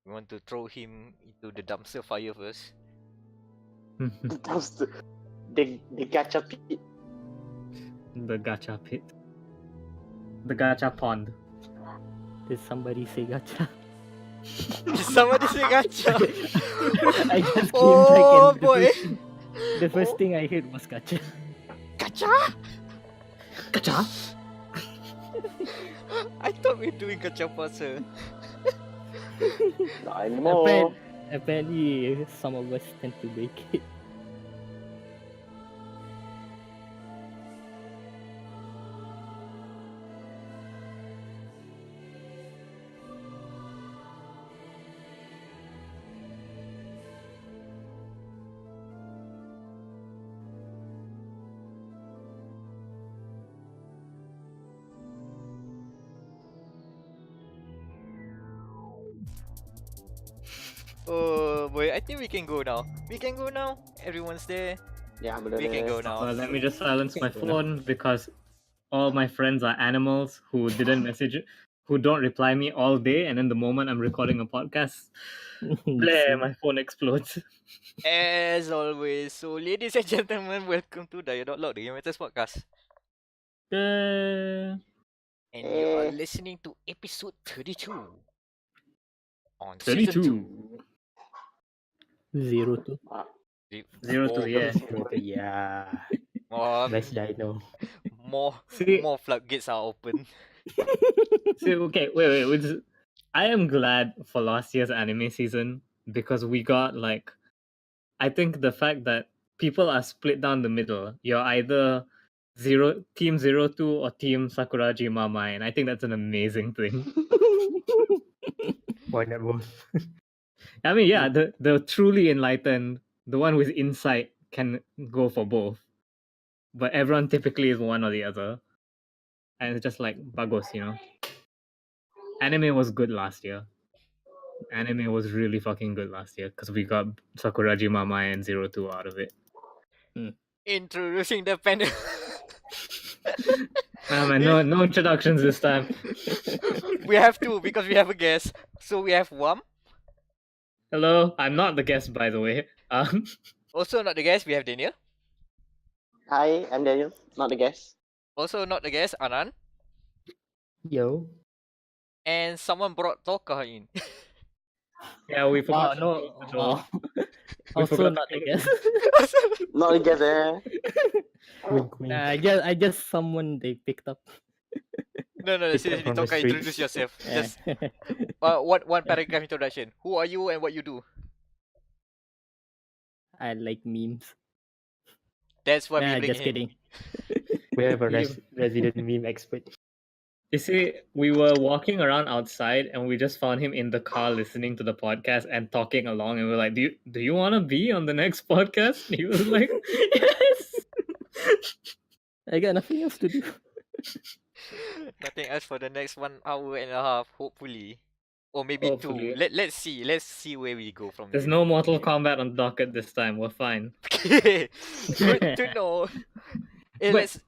We want to throw him into the dumpster fire first. The dumpster. The gacha pit. The gacha pit. The gacha pond. Did somebody say gacha? Somebody say gacha. I just came Oh back and boy. the first thing I heard was gacha. Gacha? Gacha? I thought we were doing gachapuasa. Not anymore. Apparently, some of us tend to break it. Oh boy, I think we can go now. We can go now. Everyone's there. Yeah, We can go now. Well, let me just silence my phone because all my friends are animals who didn't message, who don't reply me all day, and then the moment I'm recording a podcast, bleh, my phone explodes. As always, so ladies and gentlemen, welcome to dia.log, the Game Matters podcast. And you are listening to episode 32. On season 2. 02. 02, yeah. 02, yeah. Best dino. More floodgates are open. See, okay, wait. I am glad for last year's anime season because we got like, I think the fact that people are split down the middle. You're either Team 02 or Team Sakuragi Mama, and I think that's an amazing thing. Why not both? I mean, yeah, the truly enlightened, the one with insight can go for both. But everyone typically is one or the other. And it's just like bagos, you know. Anime was good last year. Anime was really fucking good last year because we got Sakuragi Mama and 02 out of it. Introducing the panel. Man, no introductions this time. We have to because we have a guest. So we have Wam. Hello, I'm not the guest, by the way. Also not the guest, we have Danial. Hi, I'm Daniel, not the guest. Also not the guest, Anan. Yo. And someone brought Tohka in. Yeah, we forgot. We Also forgot not to the guest. Not the guest, eh? Wink, wink. I just someone they picked up. No, seriously, from the Tohka, streets. introduce yourself. Yeah. Just one paragraph introduction. Who are you and what you do? I like memes. That's why Nah, we bring just him. kidding. We have a You- resident meme expert. You see, we were walking around outside and we just found him in the car listening to the podcast and talking along, and we're like, Do you want to be on the next podcast? And he was like, yes. I got nothing else to do. Nothing else for the next 1 hour and a half, hopefully. Or maybe Hopefully. 2. Let's see where we go from There's here. no Mortal Kombat on docket this time. We're fine. Good to know. Wait, Let's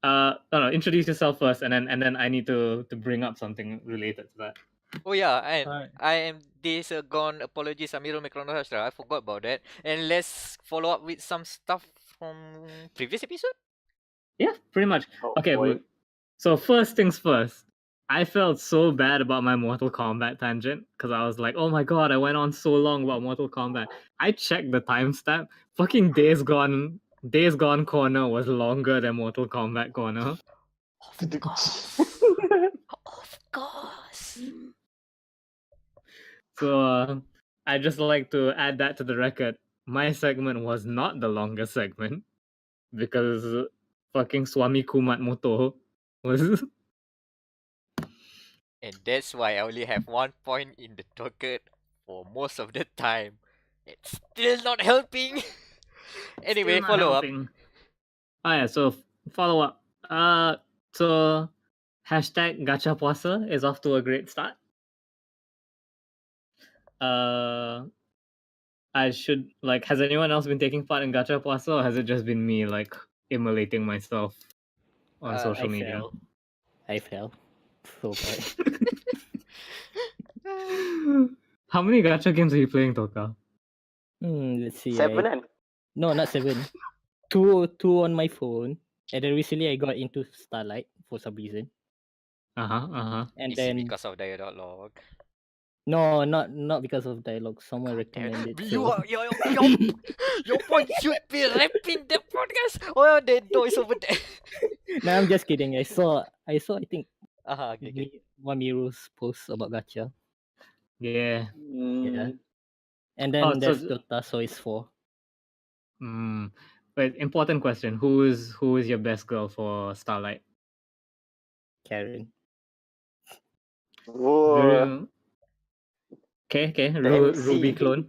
no, introduce yourself first, and then I need to bring up something related to that. Oh yeah, and Alright. I am days gone. Apologies, Amirul Mekronohastra. I forgot about that. And let's follow up with some stuff from previous episode. Yeah, pretty much. Oh, Okay, boy. so first things first. I felt so bad about my Mortal Kombat tangent because I was like, oh my god, I went on so long about Mortal Kombat. I checked the timestamp. Fucking Days Gone Corner was longer than Mortal Kombat Corner. Of course. So I just like to add that to the record. My segment was not the longest segment because fucking Swami Kumat Moto was. And that's why I only have 1 point in the docket for most of the time. It's still not helping. Anyway, Still not follow up. helping. Oh yeah, so follow up. So hashtag gachapuasa is off to a great start. I should has anyone else been taking part in gachapuasa, or has it just been me immolating myself on social media? I fell. So bad. How many gacha games are you playing, Tohka? Let's see. 7 kan? No, not 7. Two on my phone. And then recently I got into Starlight for some reason. And Is it then because of dia.log? no, not because of dialogue. Someone God damn recommended. it. So. Your point should be rapping the podcast. Oh, the door is over there. No, I'm just kidding. I saw. I think Okay. Wamiro's post about gacha. Yeah. Yeah. Hmm. And Oh, then so- there's Dota, so it's 4. But important question: Who is your best girl for Starlight? Karen. Whoa. Okay. The Ruby MC. clone.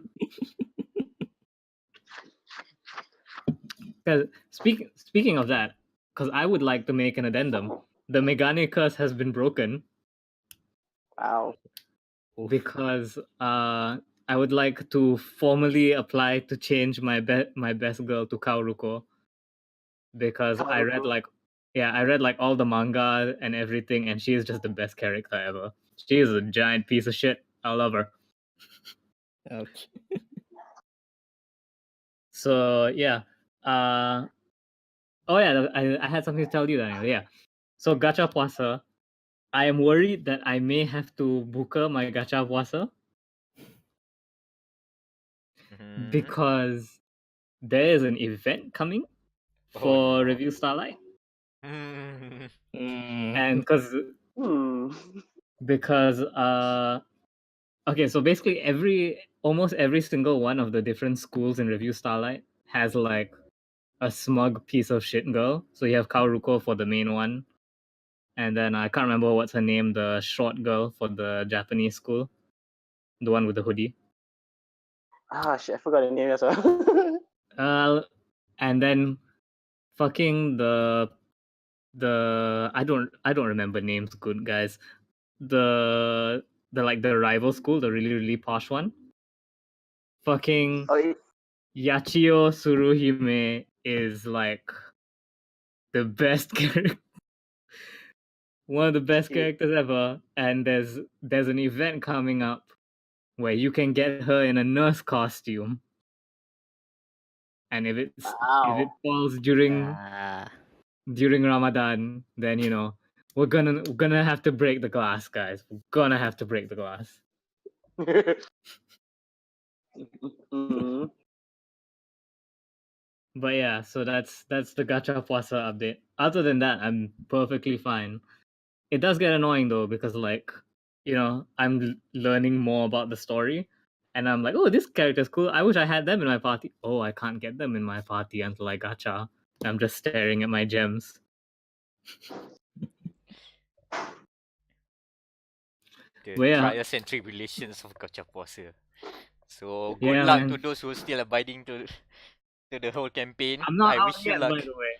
Because speaking of that, because I would like to make an addendum. The Megane curse has been broken Wow. because I would like to formally apply to change my best girl to Kaoruko, because I read Kaoruko. all the manga and everything, and she is just the best character ever. She is a giant piece of shit. I love her. Okay. So yeah. Oh yeah, I had something to tell you, Daniel. Yeah. So gachapuasa, I am worried that I may have to buka my gachapuasa Mhm. because there is an event coming for no. Review Starlight, Mm. and because okay, so basically almost every single one of the different schools in Review Starlight has like a smug piece of shit girl. So you have Kaoruko for the main one, and then I can't remember what's her name, the short girl for the Japanese school, the one with the hoodie. Ah, shit, I forgot the name as well. And then fucking the I don't remember names, good guys. The rival school, the really posh one. Fucking Oh, Yachio Suruhime is like the best character, one of the best she, characters ever. And there's an event coming up where you can get her in a nurse costume. And if it wow. falls during Ah. Ramadan, then we're gonna have to break the glass, guys. We're gonna have to break the glass. Mm. But yeah, so that's the gachapuasa update. Other than that, I'm perfectly fine. It does get annoying though, because I'm learning more about the story, and I'm like, oh, this character's cool. I wish I had them in my party. Oh, I can't get them in my party until I gacha. I'm just staring at my gems. The But yeah. trials and tribulations of gachapuasa. So good Yeah, luck man. to those who are still abiding to the whole campaign. I'm not I out wish you yet, luck. by the way.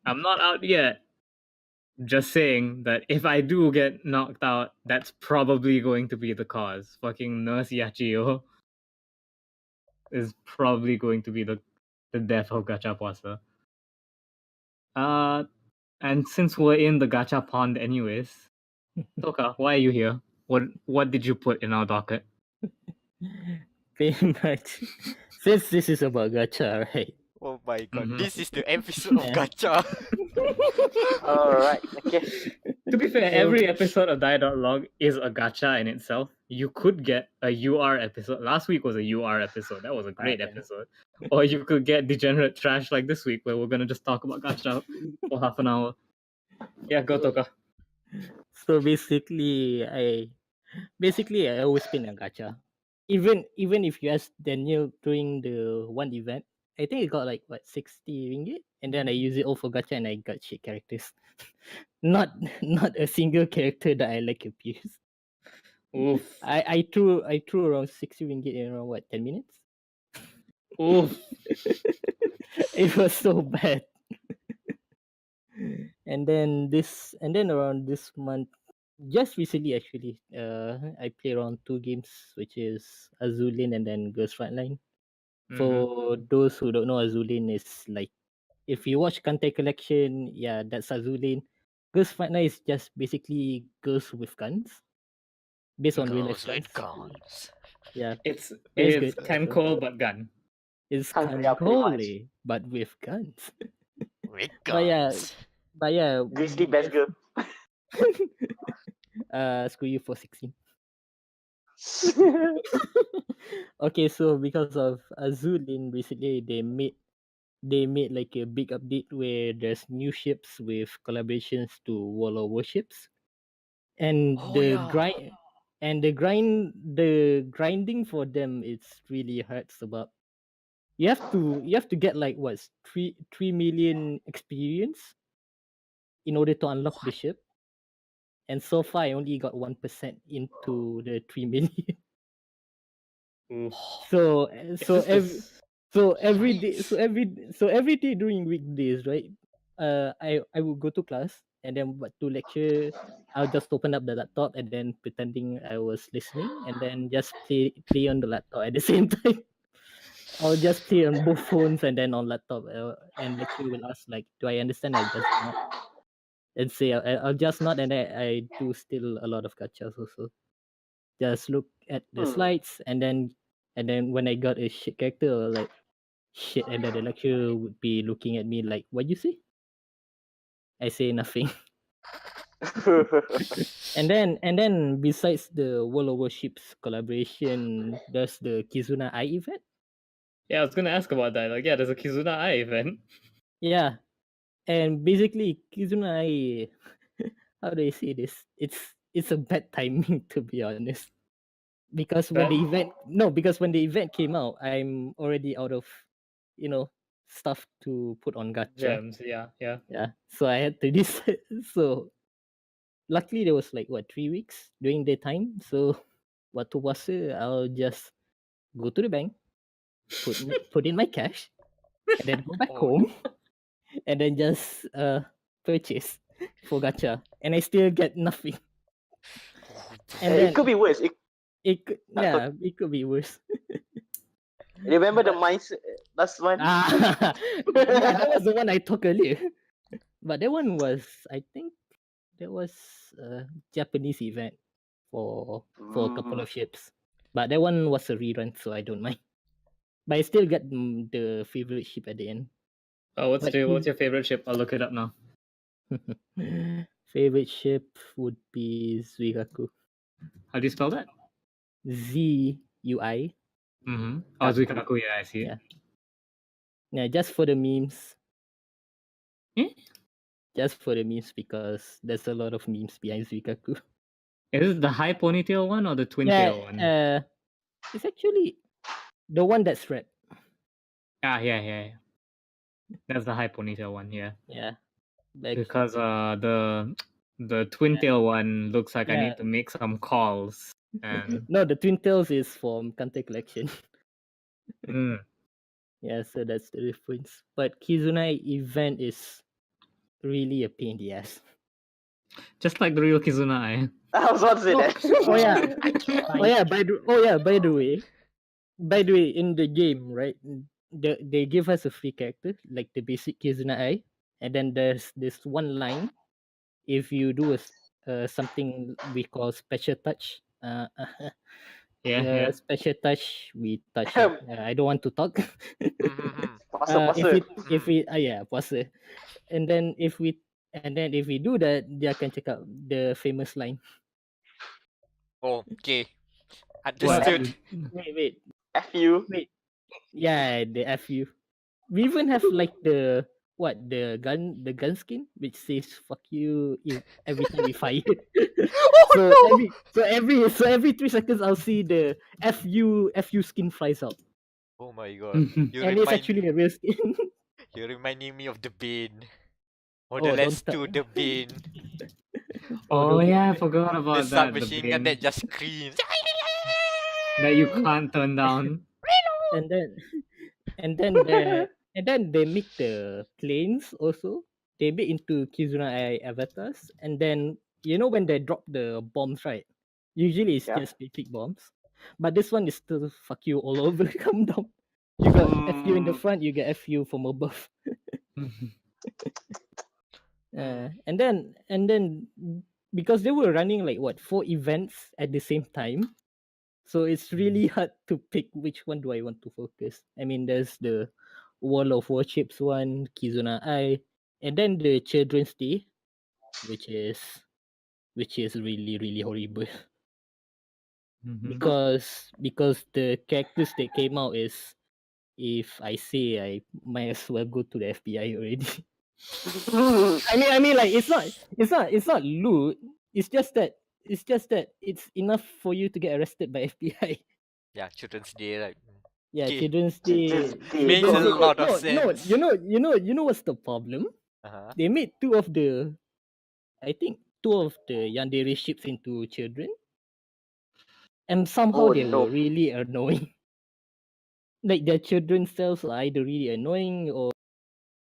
I'm not out yet. Just saying that if I do get knocked out, that's probably going to be the cause. Fucking Nurse Yachio is probably going to be the death of Gachapuasa. And since we're in the gacha pond anyways, Tohka, why are you here? What did you put in our docket? Pretty much. Since this is about gacha, right? Oh my god, Mhm. this is the episode of Yeah. gacha. Alright, okay. To be fair, So- every episode of dia.log is a gacha in itself. You could get a UR episode. Last week was a UR episode. That was a great yeah. episode. Or you could get degenerate trash like this week, where we're gonna just talk about gacha for half an hour. Yeah, go Tohka. So basically, I always spin a gacha. Even if you ask Daniel during the one event, I think it got like what 60 ringgit, and then I use it all for gacha, and I got shit characters. not a single character that I like abuse. Oof. I threw around 60 ringgit in around what 10 minutes. Oof. It was so bad. and then around this month, just recently actually, I play around 2 games, which is Azulin and then Girls Frontline. For those who don't know, Azulin is like, if you watch Kante Collection, yeah, that's Azulin. Girls Frontline is just basically girls with guns, based on real life Girls with guns. guns. Yeah, It's it's good. So, Cancol but gun. it's Yeah, pretty much. Cancole, but with guns. With But yeah, guns. but yeah, Grizzly best girl. screw you for 16. Okay, so because of Azulin recently, they made like a big update where there's new ships with collaborations to World of Warships, and Oh the yeah. grinding for them is really hard. Sebab you have to get like what 3 million experience in order to unlock the ship, and so far I only got 1% into the 3 million. Mm. So It's so just every this. so every day Nice. every day during weekdays, right? I would go to class, and then but to lecture, I'll just open up the laptop and then pretending I was listening, and then just play on the laptop at the same time. I'll just play on both phones and then on laptop, and lecturer will ask like, "Do I understand?" I just nod and say, I'll just nod, and I do still a lot of gachas also. Just look at the slides, and then when I got a shit character, I'll like shit, and then the lecturer would be looking at me like, "What you say?" I say nothing. And then besides the World of Warships collaboration, there's the Kizuna Eye event. Yeah, I was gonna ask about that. Like, yeah, there's a Kizuna Eye event. Yeah, and basically Kizuna Eye, how do I say this? It's a bad timing, to be honest. Because when Bad? the event came out, I'm already out of, you know, stuff to put on gacha. Gems, yeah. Yeah, so I had to decide. So luckily there was like what 3 weeks during the time. So waktu puasa, I'll just go to the bank, put in my cash, and then go back Oh home, no. and then just purchase for gacha, and I still get nothing. And it then could be worse. it could be worse. Remember the mines last one? Yeah, that was the one I talked earlier. But that one was, I think, that was a Japanese event for a couple of ships. But that one was a rerun, so I don't mind. But I still get the favorite ship at the end. Oh, what's But your favorite ship? I'll look it up now. favorite ship would be Zuigaku. How do you spell that? ZUI. Mm-hmm. Oh, Kaku. Zuikaku, yeah, I see it. Yeah. Yeah, just for the memes. Eh? Just for the memes, because there's a lot of memes behind Zuikaku. Is it the high ponytail one or the twin tail one? It's actually the one that's red. Yeah. That's the high ponytail one, yeah. Yeah. Like, Because the twin tail one looks like I Yeah. need to make some calls. And no, the Twin Tails is from Kante Collection. mm, Yeah, so that's the difference. But Kizunai event is really a pain in the ass. just like the real Kizuna. I was about to say that. Oh yeah. I can't. By the way, in the game, right? They give us a free character, like the basic Kizuna, and then there's this one line. If you do something we call special touch, Yeah. special touch, we touch. Um, I don't want to talk. Puasa. Puasa. And then if we do that, dia akan cakap the famous line. Okay. What? Understood. Wait. F you. Yeah, the FU. We even have like the gun skin which says "fuck you" every time we fire. So every 3 seconds I'll see the FU skin flies out, Oh my god. and it's actually a real skin. You're reminding me of the bin. Or Oh, the don't Let's Do touch. the bin. Oh don't- yeah, I forgot The about that. The submachine gun bin that just screams. that you can't turn down. and then and then they make the planes also. They make into Kizuna avatars, and then when they drop the bombs, right? Usually it's Yeah. just basic bombs, but this one is still "fuck you" all over. Come down. You got FU in the front, you get FU from above. And then because they were running like 4 events at the same time, So it's really hard to pick which one do I want to focus. I mean, there's the Wall of Warships one, Kizuna Ai, and then the Children's Day, which is really horrible Mhm. because the characters that came out is, if I say, I might as well go to the FBI already. I mean, like it's not loot. It's just that it's enough for you to get arrested by FBI. Yeah, Children's Day, right? Yeah, Okay. Children's Children's Day. Day. Makes a No, lot of No, sense. you know what's the problem? Uh-huh. They made two of the yandere ships into children, and somehow Oh, they no. were really annoying. Like their children selves are either really annoying or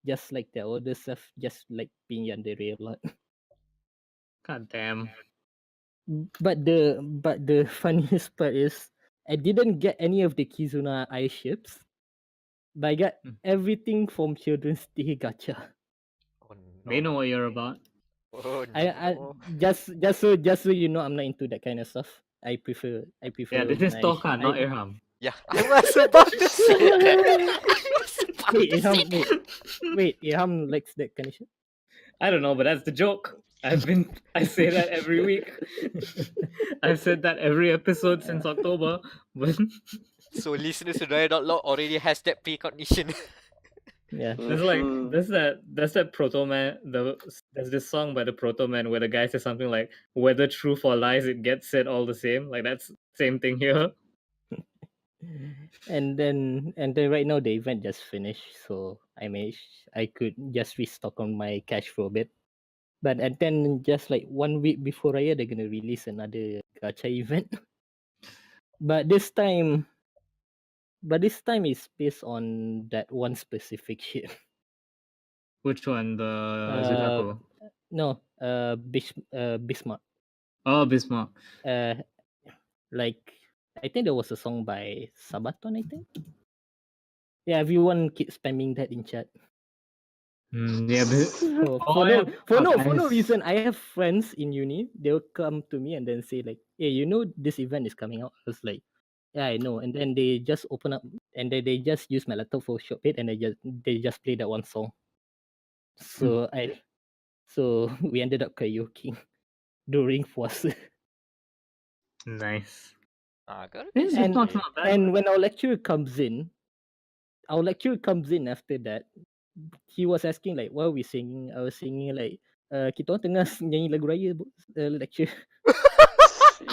just like their older self, just like being yandere a lot. God damn. But the funniest part is I didn't get any of the Kizuna Ai ships, but I got Hmm. everything from Children's Day gacha. Oh They no. know what you're about. Oh I no. just so you know, I'm not into that kind of stuff. I prefer Yeah, this is my Tohka, not Irham. Yeah, I was about to say that. I was about Wait, to say Ilham, wait, Ilham likes that kind of shit. I don't know, but that's the joke. I say that every week. I've said that every episode since October. But So listeners to dia.log already has that precognition. Yeah. there's like Mhm. there's that Proto Man. There's this song by the Proto Man where the guy says something like, "Whether truth or lies, it gets said all the same." Like that's same thing here. And then right now the event just finished, so I could just restock on my cash for a bit. But and then just like 1 week before Raya, they're gonna release another gacha event. But this time it's based on that one specific ship. Which one? The Uh, Zutaku. No, Bismarck. Oh, Bismarck. Like I think there was a song by Sabaton, I think. Yeah, everyone keeps spamming that in chat. Yeah, So, Oh, for yeah, no guys. reason, I have friends in uni. They'll come to me and then say like, "Hey, you know this event is coming out." I was like, "Yeah, I know." And then they just open up and then they just use my laptop for shop it and they just play that one song. So we ended up karaoke during puasa. Nice. Got it. This And- not bad. And when our lecturer comes in after that, he was asking like, what are we singing? I was singing like, kita orang tengah nyanyi lagu raya, lecture.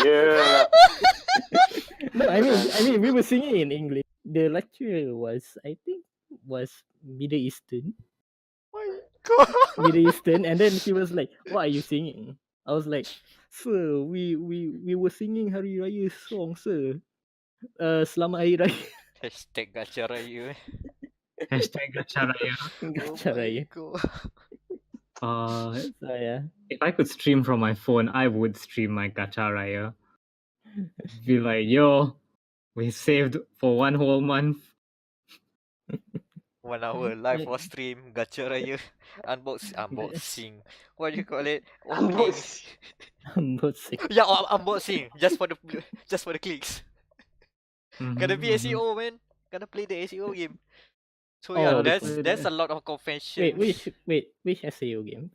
Yeah. No, I mean, we were singing in English. The lecturer was Middle Eastern, My God. and then he was like, "What are you singing?" I was like, "Sir, we were singing Hari Raya song, sir. Selamat Hari Raya." Hashtag gacha raya. Hashtag Gacharaya. Gacha Raya. God. So yeah. If I could stream from my phone, I would stream my Gacharaya. Be like, yo, we saved for one whole month. 1 hour live or stream gacha raya. Unboxing. What do you call it? Opening. Unboxing. Unboxing. Yeah, unboxing. Just for the clicks. Gotta be Mhm, mhm. SEO, man. Gotta play the SEO game. So yeah, Oh, that's a lot of convention. Wait, which SAO game?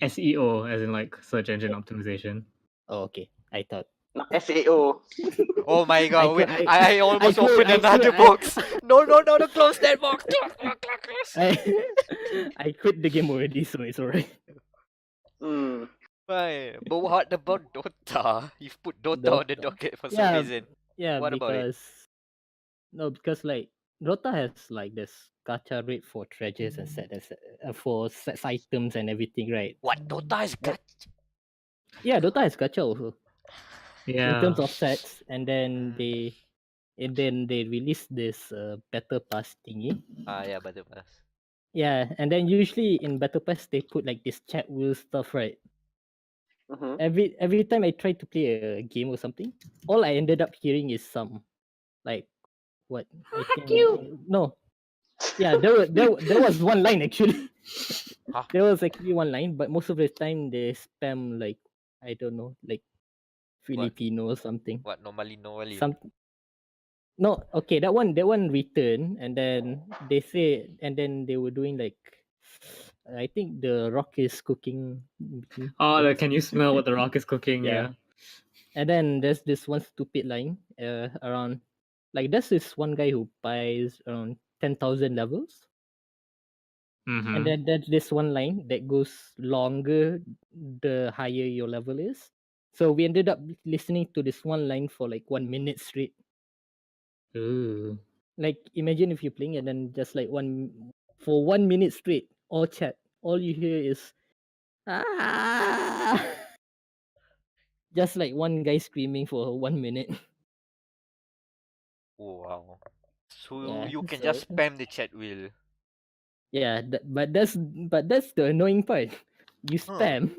SEO, as in like search engine optimization. Oh, okay. I thought. Not SAO. Oh my god, wait, could- I almost could- opened I another could- box. No, close that box. Close. I quit the game already, so it's alright. Hmm. Fine. But what about Dota? You've put Dota on the Dota. docket for some Yeah, reason. Yeah, What about it? because like Dota has like this gacha rate for treasures and for sets items and everything, right? What Dota is gacha? Yeah, Dota has gacha also Yeah. in terms of sets, and then they release this battle pass thingy. Yeah, but the pass. Yeah, and then usually in battle pass they put like this chat wheel stuff, right? Mhm. Every time I try to play a game or something, all I ended up hearing is some like what I think no. Yeah, there was one line actually. Huh? There was actually one line, but most of the time they spam like I don't know, like Filipino or something. What normally Some no, okay, that one returned, and then they say, and then they were doing like, I think the rock is cooking. Oh, like, can you smell what the rock is cooking? Yeah. Yeah. And then there's this one stupid line around, like there's this one guy who buys around 10,000 levels, Mm-hmm. and then there's this one line that goes longer the higher your level is. So we ended up listening to this one line for like 1 minute straight. Ooh. Like imagine if you're playing and then just like for 1 minute straight, all chat, all you hear is ah, just like one guy screaming for 1 minute. Oh wow. So Yeah, you can so- just spam the chat wheel. Yeah, but that's the annoying part. You Huh. spam,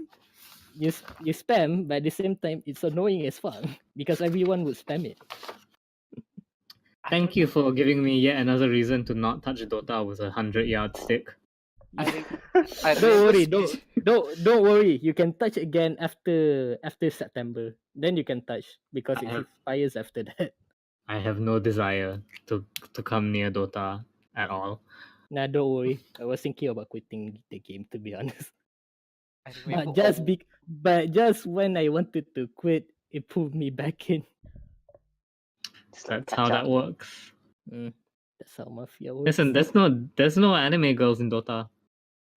you spam, but at the same time it's annoying as fuck because everyone would spam it. Thank you for giving me yet another reason to not touch Dota with a 100-yard stick. I Don't remember worry, speci- don't worry. You can touch again after September. Then you can touch because it I- expires after that. I have no desire to come near Dota at all. Nah, don't worry. I was thinking about quitting the game, to be honest. I remember But just when I wanted to quit, it pulled me back in. It's like That's how that gacha. works. That's how mafia works. Listen, there's no anime girls in Dota.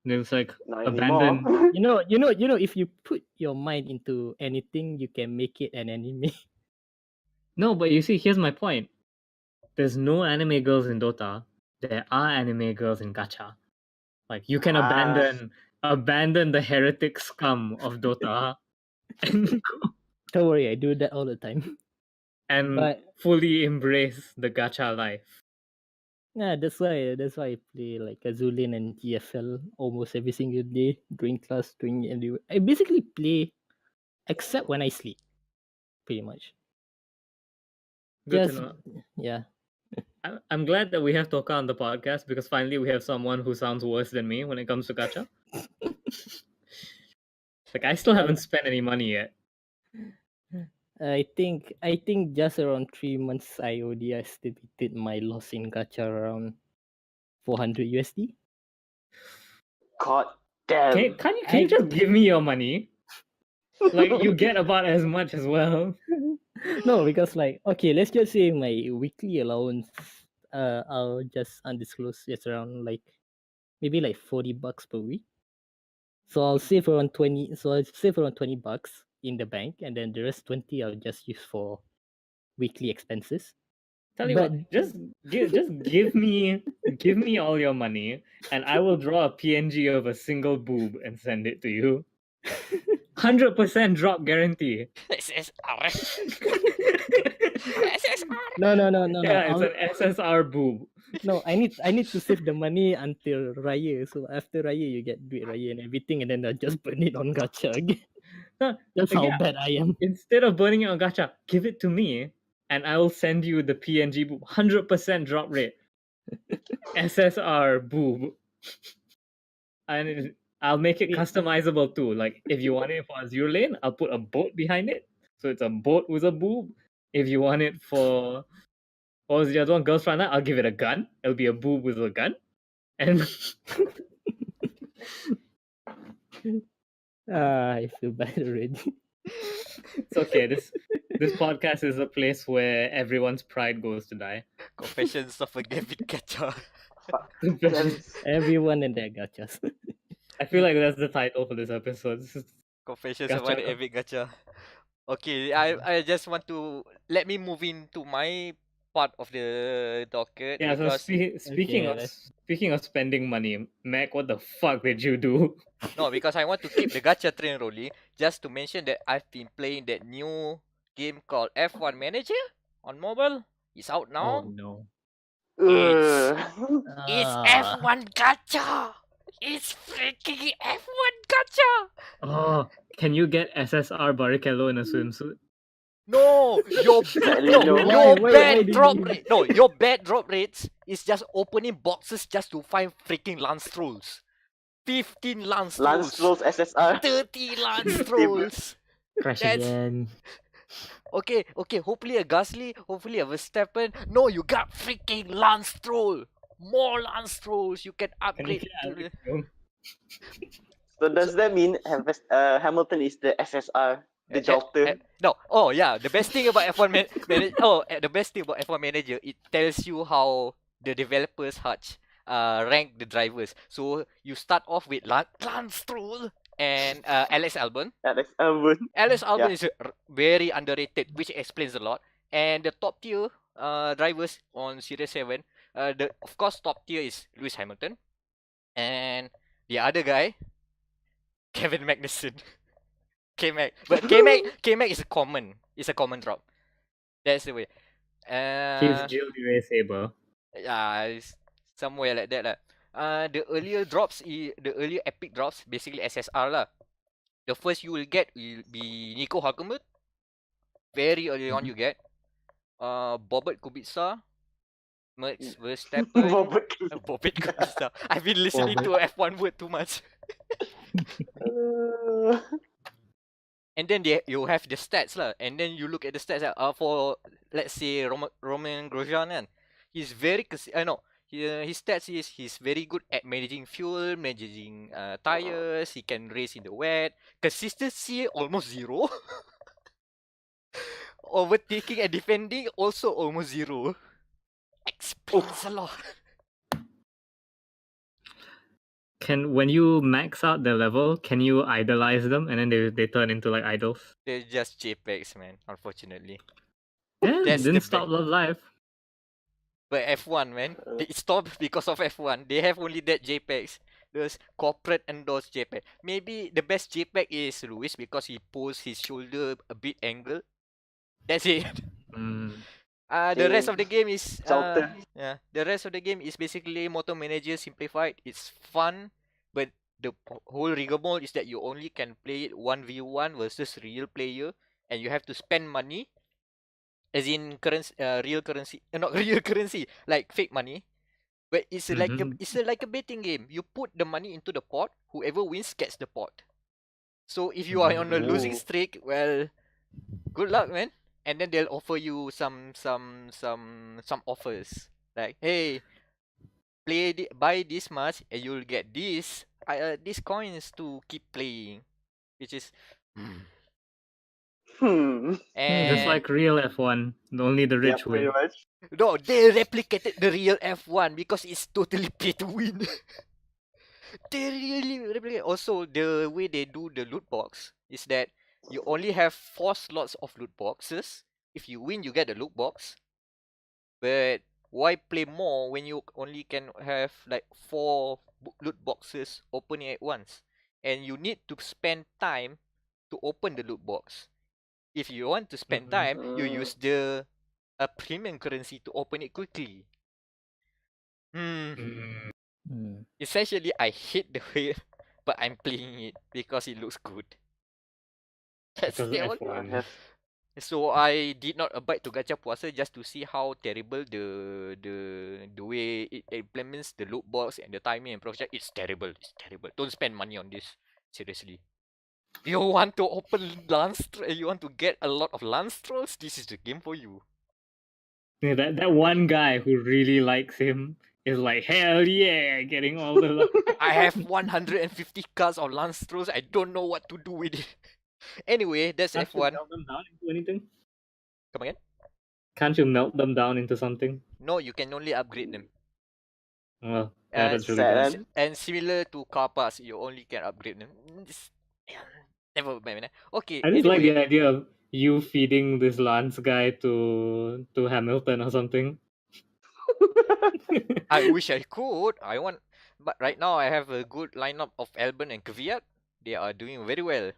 There's like Not abandoned. anymore. You know, if you put your mind into anything, you can make it an anime. No, but you see, here's my point. There's no anime girls in Dota. There are anime girls in gacha. Like you can abandon the heretic scum of Dota and Don't worry, I do that all the time. But fully embrace the gacha life. yeah, that's why I play like Azulin and GFL almost every single day during class, during everywhere. I basically play except when I sleep, pretty much. Good Just to know. yeah. I'm glad that we have Tohka on the podcast because finally we have someone who sounds worse than me when it comes to gacha. Like I still haven't spent any money yet. I think just around 3 months IOD I estimated my loss in gacha around 400 USD. God damn. Can you just give me your money? Like you get about as much as well. No, because like okay, let's just say my weekly allowance I'll just undisclose, it's around like maybe like $40 per week. So I'll save around 20 bucks in the bank, and then the rest 20 I'll just use for weekly expenses. Tell you But- what, just give me all your money, and I will draw a PNG of a single boob and send it to you. 100% drop guarantee. SSR. No. Yeah, it's an SSR boob. No, I need to save the money until Raya. So after Raya, you get duit Raya and everything, and then I'll just burn it on gacha again. No, That's like, how yeah, bad I am. instead of burning it on gacha, give it to me, and I will send you the PNG boob. 100% drop rate. SSR boob. And I'll make it customizable too. Like if you want it for Azur lane, I'll put a boat behind it. So it's a boat with a boob. If you want it for what was the other one? Girls Frontline, I'll give it a gun. It'll be a boob with a gun. And I feel bad already. it's okay. This podcast is a place where everyone's pride goes to die. Confessions of a David Gacha. That's- Everyone and their gachas. I feel like that's the title for this episode. This is Confessions of an Gacha. avid gacha. Okay, I just want to let me move into my part of the docket yeah. So because speaking of spending money, Meck, what the fuck did you do? no, because I want to keep the gacha train rolling. Just to mention that I've been playing that new game called F1 Manager on mobile. It's out now. Oh no. It's Ah. F1 gacha. It's freaking F1 gacha. Oh, can you get SSR Barrichello in a swimsuit? No, your Why bad did drop you- rate. No, your bad drop rates is just opening boxes just to find freaking Lance Trolls. 15 Lance Lance Trolls. Rolls SSR. 30 Lance Damn. Trolls. Crash That's- again. Okay, hopefully a Gasly, hopefully a Verstappen. No, you got freaking Lance Stroll. More Lance Strolls. You can Can you upgrade play to Alex, the... bro? So does that mean Hamilton is the SSR, the Jolter? No. Oh yeah, the best thing about F1 manager. Oh, the best thing about F1 manager, it tells you how the developers rank the drivers. So you start off with Lance Stroll and Alex Albon. Alex Albon. Alex Albon Yeah. is very underrated, which explains a lot. And the top tier drivers on Series 7, the of course top tier is Lewis Hamilton, and the other guy, Kevin Magnussen. K-Mac. But K-Mac is a common drop. That's the way. He's Jill the Saber. Yeah, it's somewhere like that lah. The earlier drops, the earlier epic drops, basically SSR lah. The first you will get will be Nico Hulkenberg. Very early on you get. Bobert Kubica, Max Verstappen, Bobert Kubica. I've been listening to F1 word too much. And then you have the stats lah. And then you look at the stats for, let's say, Roman Grosjean kan. He's very his stats is he's very good at managing fuel, managing tires. He can race in the wet. Consistency almost zero. Overtaking and defending also almost zero. Explains a lot. When you max out the level, can you idolize them and then they turn into like idols? They're just JPEGs, man. Unfortunately. Yeah, That's didn't the stop Love Live. But F1, man, it stopped because of F1. They have only that JPEGs. Those corporate endorsed JPEG. Maybe the best JPEG is Lewis because he pulls his shoulder a bit angled. That's it. The rest of the game is the rest of the game is basically Motor Manager simplified. It's fun, but the whole rigmarole is that you only can play it 1v1 versus real player, and you have to spend money, as in currency, real currency, not real currency, like fake money. But it's like a betting game. You put the money into the pot. Whoever wins gets the pot. So if you are on a losing streak, well, good luck, man. And then they'll offer you some offers like, hey, buy this much and you'll get these coins to keep playing, which is Just like real F1, only the rich win. No, they replicated the real F1 because it's totally pay to win. They really replicate. Also, the way they do the loot box is that you only have 4 slots of loot boxes. If you win, you get the loot box. But why play more when you only can have like 4 loot boxes opening at once? And you need to spend time to open the loot box. If you want to spend time, you use the premium currency to open it quickly. Essentially, I hate the way, but I'm playing it because it looks good. That's the one. So I did not abide to gachapuasa just to see how terrible the way it implements the loot box and the timing and project. It's terrible. It's terrible. Don't spend money on this. Seriously. You want to open you want to get a lot of Lance Trolls? This is the game for you. Yeah, that one guy who really likes him is like, hell yeah, getting all the I have 150 cards of Lance Trolls. I don't know what to do with it. Anyway, that's Can't F1. you melt them down into anything? Come again? Can't you melt them down into something? No, you can only upgrade them. Well, yeah, that's really bad. And similar to car parts, you only can upgrade them. Never mind. Okay. I just like the idea of you feeding this Lance guy to Hamilton or something. I wish I could. But right now I have a good lineup of Albon and Kvyat. They are doing very well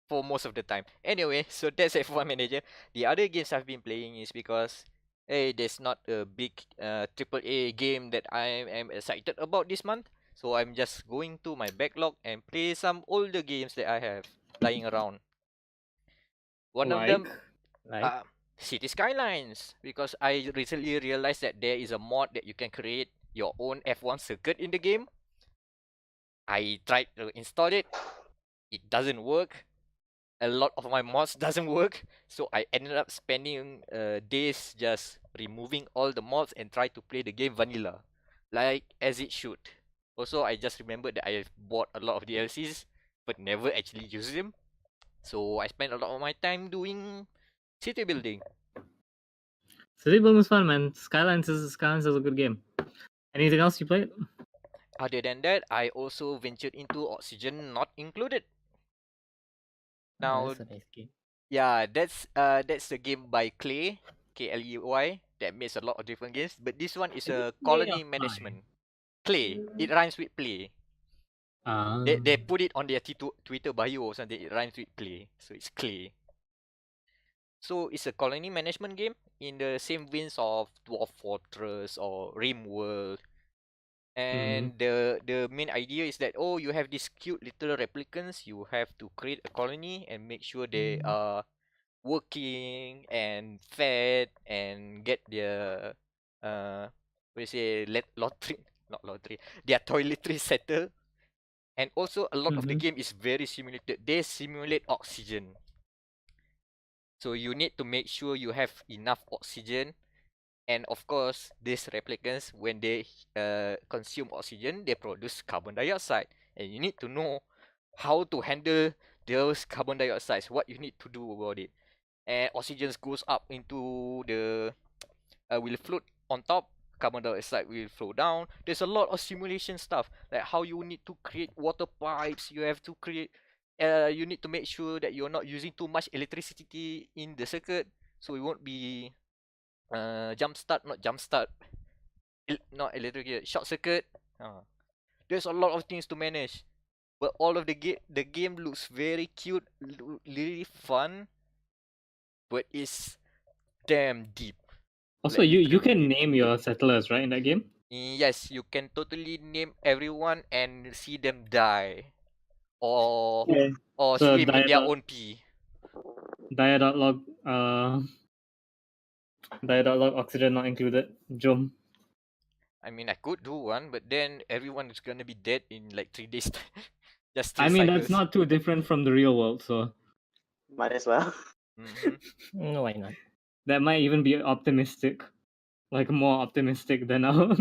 for most of the time. Anyway, so that's F1 Manager. The other games I've been playing is because there's not a big AAA game that I am excited about this month. So I'm just going to my backlog and play some older games that I have lying around. One of them, City Skylines, because I recently realized that there is a mod that you can create your own F1 circuit in the game. I tried to install it. It doesn't work. a lot of my mods doesn't work, so I ended up spending days just removing all the mods and try to play the game vanilla, like as it should. Also, I just remembered that I bought a lot of DLCs but never actually used them, so I spent a lot of my time doing city building. City Building was fun, man. Skylines is a good game. Anything else you played? Other than that, I also ventured into Oxygen Not Included. Now, That's a nice game. yeah, that's the game by Clay, Kley, that makes a lot of different games. But this one is Is it a Play or colony Fly? management. Clay. It rhymes with play. They put it on their Twitter bio or something. It rhymes with play, so it's Clay. So it's a colony management game in the same veins of Dwarf Fortress or Rimworld. And the main idea is that, oh, you have these cute little replicants. You have to create a colony and make sure they are working and fed and get their what do you say, lottery, not lottery, their toiletries settled. And also a lot of the game is very simulated. They simulate oxygen, so you need to make sure you have enough oxygen. And of course, these replicants, when they consume oxygen, they produce carbon dioxide, and you need to know how to handle those carbon dioxides, what you need to do about it. And oxygen goes up into the will float on top, carbon dioxide will flow down. There's a lot of simulation stuff, like how you need to create water pipes. You have to create you need to make sure that you're not using too much electricity in the circuit, so it won't be jump start, not electric, short circuit. There's a lot of things to manage, but all of the game looks very cute, really fun, but it's damn deep. Also, Like, you literally. can name your settlers, right, in that game? Yes, you can totally name everyone and see them die, or Okay. or So swim in their own pee. dia.log dia.log oxygen not included. Jom. I mean, I could do one, but then everyone is gonna be dead in like 3 days. Just I 3 mean, cycles. that's not too different from the real world, so Might as well. No, why not? that might even be optimistic, like more optimistic than our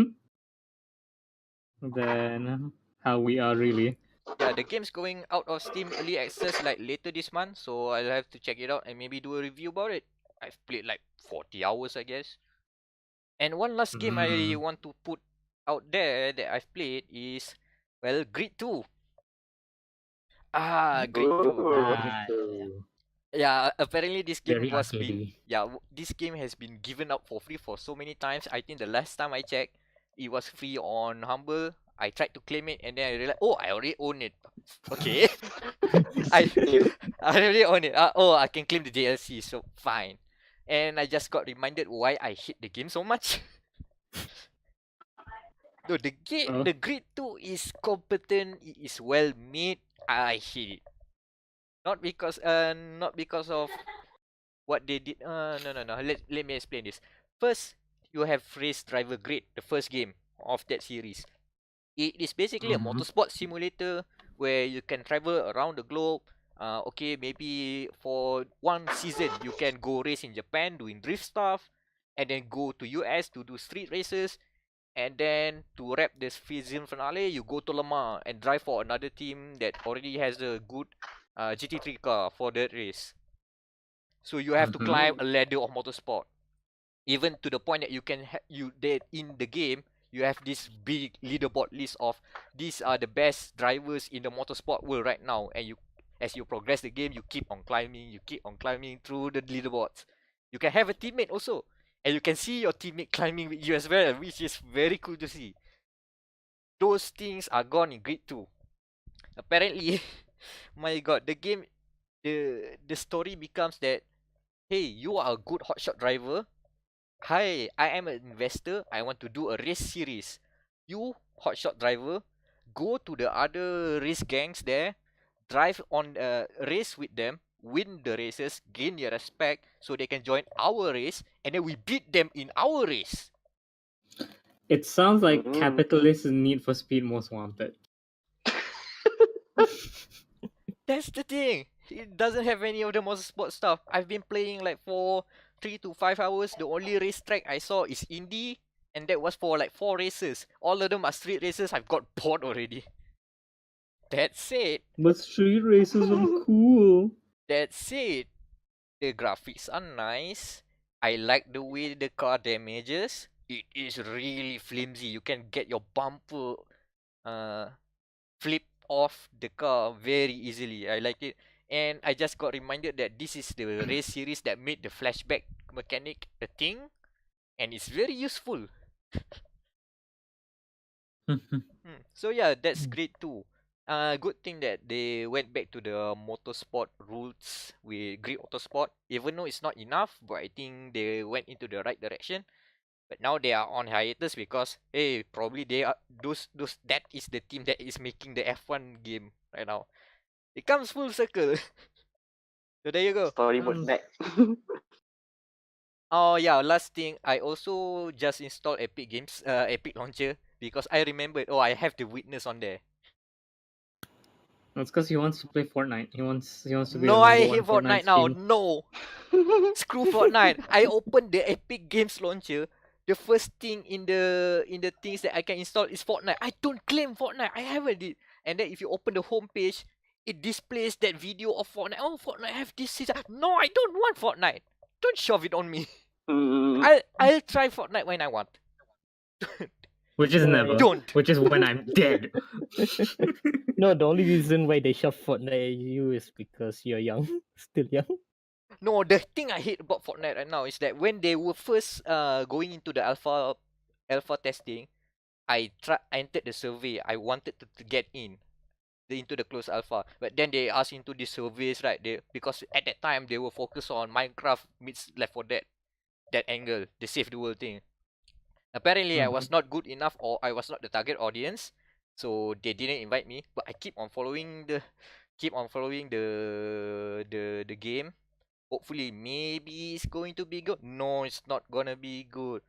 than how we are really. Yeah, the game's going out of Steam early access like later this month, so I'll have to check it out and maybe do a review about it. I've played like 40 hours, I guess. And one last game I want to put out there that I've played is, well, Grid 2. Grid 2. Yeah, apparently this game Very was been arcadey. this game has been given out for free for so many times. I think the last time I checked, it was free on Humble. I tried to claim it and then I realized, oh, I already own it. Okay. I I already own it. I can claim the DLC, so fine. And I just got reminded why I hate the game so much. No, the Grid 2 is competent, it is well made. I hate it. Not because of what they did. No. Let me explain this. First, you have Race Driver Grid, the first game of that series. It is basically a motorsport simulator where you can travel around the globe. Okay, maybe for one season you can go race in Japan doing drift stuff, and then go to US to do street races, and then to wrap this season finale, you go to Le Mans and drive for another team that already has a good GT3 car for that race. So you have to climb a ladder of motorsport, even to the point that you can that in the game you have this big leaderboard list of these are the best drivers in the motorsport world right now, and you, as you progress the game, you keep on climbing through the leaderboards. You can have a teammate also, and you can see your teammate climbing with you as well, which is very cool to see. Those things are gone in Grid 2. Apparently, my god, the game, the story becomes that, hey, you are a good hotshot driver. Hi, I am an investor. I want to do a race series. You, hotshot driver, go to the other race gangs there, drive on a race with them, win the races, gain their respect, so they can join our race, and then we beat them in our race. It sounds like capitalist Need for Speed Most Wanted. That's the thing. It doesn't have any of the motorsport stuff. I've been playing like for 3 to 5 hours. The only racetrack I saw is Indy, and that was for like 4 races. All of them are street races. I've got bored already. That's it. But street races are cool. That's it. The graphics are nice. I like the way the car damages. It is really flimsy. You can get your bumper flip off the car very easily. I like it. And I just got reminded that this is the race series that made the flashback mechanic a thing. And it's very useful. So yeah, that's great too. Good thing that they went back to the motorsport roots with Great Autosport. Even though it's not enough, but I think they went into the right direction. But now they are on hiatus because probably they are those that is the team that is making the F1 game right now. It comes full circle. So there you go. Storyboard Meck. Oh yeah, last thing, I also just installed Epic Games, Epic Launcher because I remembered. Oh, I have the Witness on there. That's because he wants to play Fortnite. He wants to be No, the I number hate one Fortnite now. stream. No, screw Fortnite. I opened the Epic Games Launcher. The first thing in the things that I can install is Fortnite. I don't claim Fortnite. I haven't did. And then if you open the home page, it displays that video of Fortnite. Oh, Fortnite have this season. No, I don't want Fortnite. Don't shove it on me. I'll try Fortnite when I want. Which is never. Don't. Which is when I'm dead. No, the only reason why they shove Fortnite at you is because you're young, still young. No, the thing I hate about Fortnite right now is that when they were first going into the alpha testing, I entered the survey. I wanted to get into the closed alpha, but then they asked into the surveys, right? Because at that time they were focused on Minecraft meets Left 4 Dead, that angle, the save the world thing. Apparently, I was not good enough, or I was not the target audience, so they didn't invite me. But I keep on following the game. Hopefully, maybe it's going to be good. No, it's not gonna be good.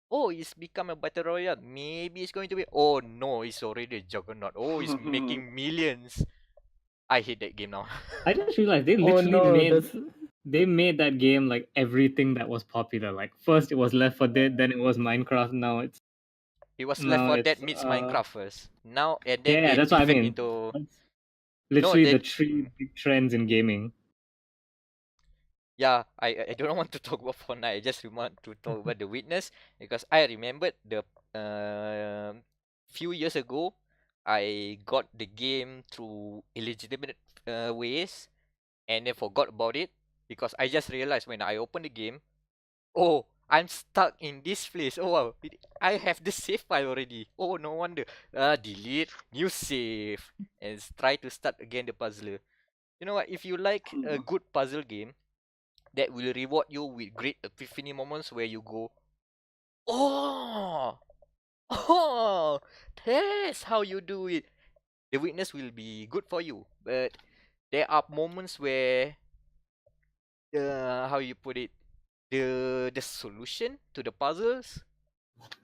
Oh, it's become a battle royale. Maybe it's going to be. Oh no, it's already a juggernaut. Oh, it's making millions. I hate that game now. I just realized they Oh literally no, made that's they made that game like everything that was popular. Like first it was Left 4 Dead, then it was Minecraft. Now it's It was Left 4 Dead it's meets Minecraft first. Now and then yeah, it that's what I pivot mean. into It's no, literally they, the 3 big trends in gaming. yeah, I don't want to talk about Fortnite. I just want to talk about the Witness because I remembered the few years ago I got the game through illegitimate ways and then forgot about it because I just realized when I opened the game, oh, I'm stuck in this place. Oh wow, I have the save file already. Oh, no wonder. Delete, new save, and try to start again the puzzler. You know what? If you like a good puzzle game that will reward you with great epiphany moments where you go, oh, oh, that's how you do it. The Witness will be good for you, but there are moments where, how you put it, the solution to the puzzles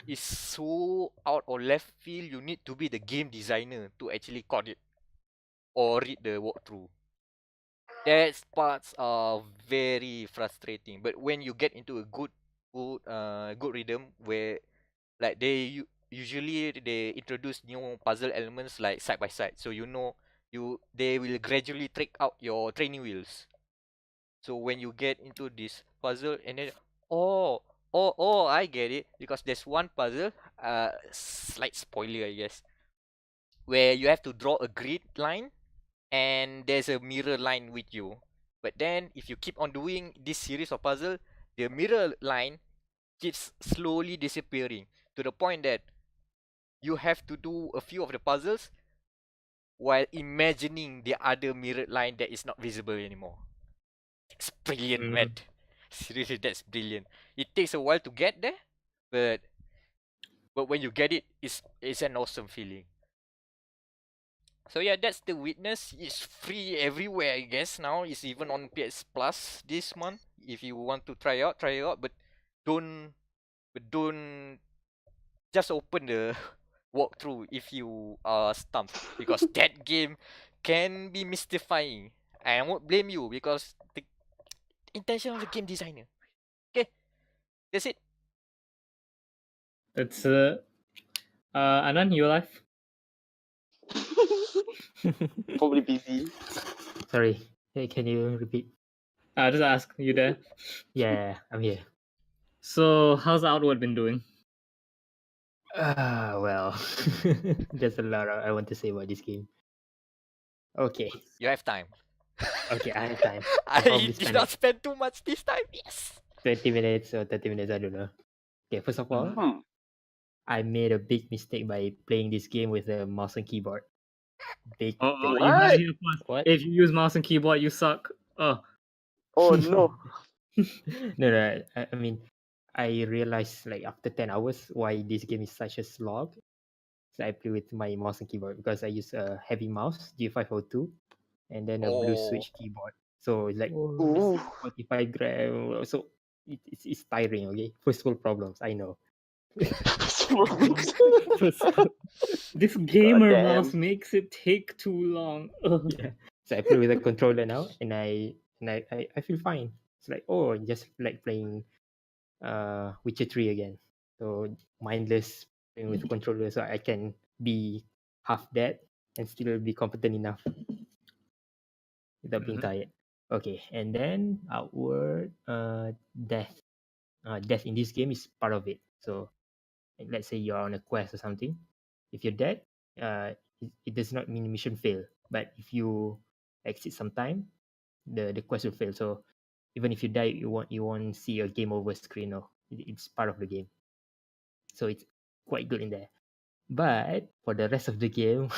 is so out of left field. You need to be the game designer to actually code it or read the walkthrough. That parts are very frustrating. But when you get into a good rhythm where like usually they introduce new puzzle elements like side by side, so they will gradually take out your training wheels. So when you get into this puzzle and then I get it because there's one puzzle, slight spoiler I guess, where you have to draw a grid line and there's a mirror line with you. But then if you keep on doing this series of puzzle, the mirror line keeps slowly disappearing to the point that you have to do a few of the puzzles while imagining the other mirror line that is not visible anymore. It's brilliant, man. Seriously, that's brilliant. It takes a while to get there, but when you get it, it's an awesome feeling. So yeah, that's the Witness. It's free everywhere, I guess. Now it's even on PS Plus this month. If you want to try it out. But don't just open the walkthrough if you are stumped because that game can be mystifying. I won't blame you because the intention of the game designer. Okay, that's it. It's Anan, you alive? Probably busy. Sorry. Hey, can you repeat? Just ask, you there? Yeah, I'm here. So how's Outward been doing? Well, there's a lot I want to say about this game. Okay, You have time. okay, I have time. I probably did spend not like spend too much this time. Yes. 20 minutes or 30 minutes, I don't know. Okay, first of all, I made a big mistake by playing this game with a mouse and keyboard. Big, Oh, big. you heard What? it here first. What? If you use mouse and keyboard, you suck. Oh, Oh no. No, I mean, I realized like after 10 hours why this game is such a slog. So I play with my mouse and keyboard because I use a heavy mouse, G502, and then a blue Oh. switch keyboard. So it's like Ooh. 45 gram. So it's tiring, okay? First world problems, I know. this gamer damn. mouse makes it take too long. Ugh. Yeah. So I play with a controller now, and I feel fine. It's like, oh, just like playing Witcher 3 again. So mindless playing with a controller, so I can be half dead and still be competent enough without being Mhm. tired. Okay, and then outward death. Death in this game is part of it. So like, let's say you're on a quest or something. If you're dead, it does not mean mission fail. But if you exit some time, the quest will fail. So even if you die, you won't see a game over screen. No, it's part of the game. So it's quite good in there. But for the rest of the game,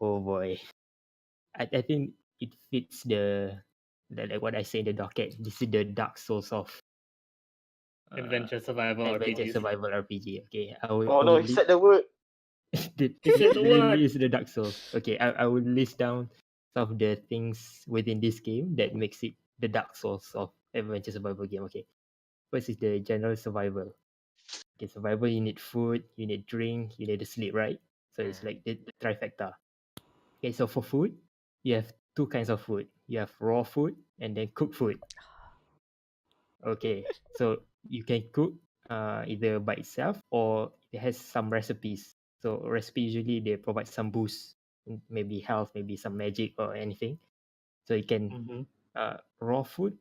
oh boy, I think it fits the like what I say in the docket. This is the Dark Souls of Adventure survival adventure RPGs. survival RPG. Okay, I will. Oh I no, will he said the word. He said the word. Really is the Dark Souls. Okay, I will list down some of the things within this game that makes it the Dark Souls of adventure survival game. Okay, first is the general survival. Okay, survival, you need food, you need drink, you need to sleep, right? So it's like the trifecta. Okay, so for food, you have two kinds of food. You have raw food and then cooked food. Okay, so you can cook either by itself or it has some recipes. So recipe usually they provide some boost, maybe health, maybe some magic or anything. So you can Mhm. raw food,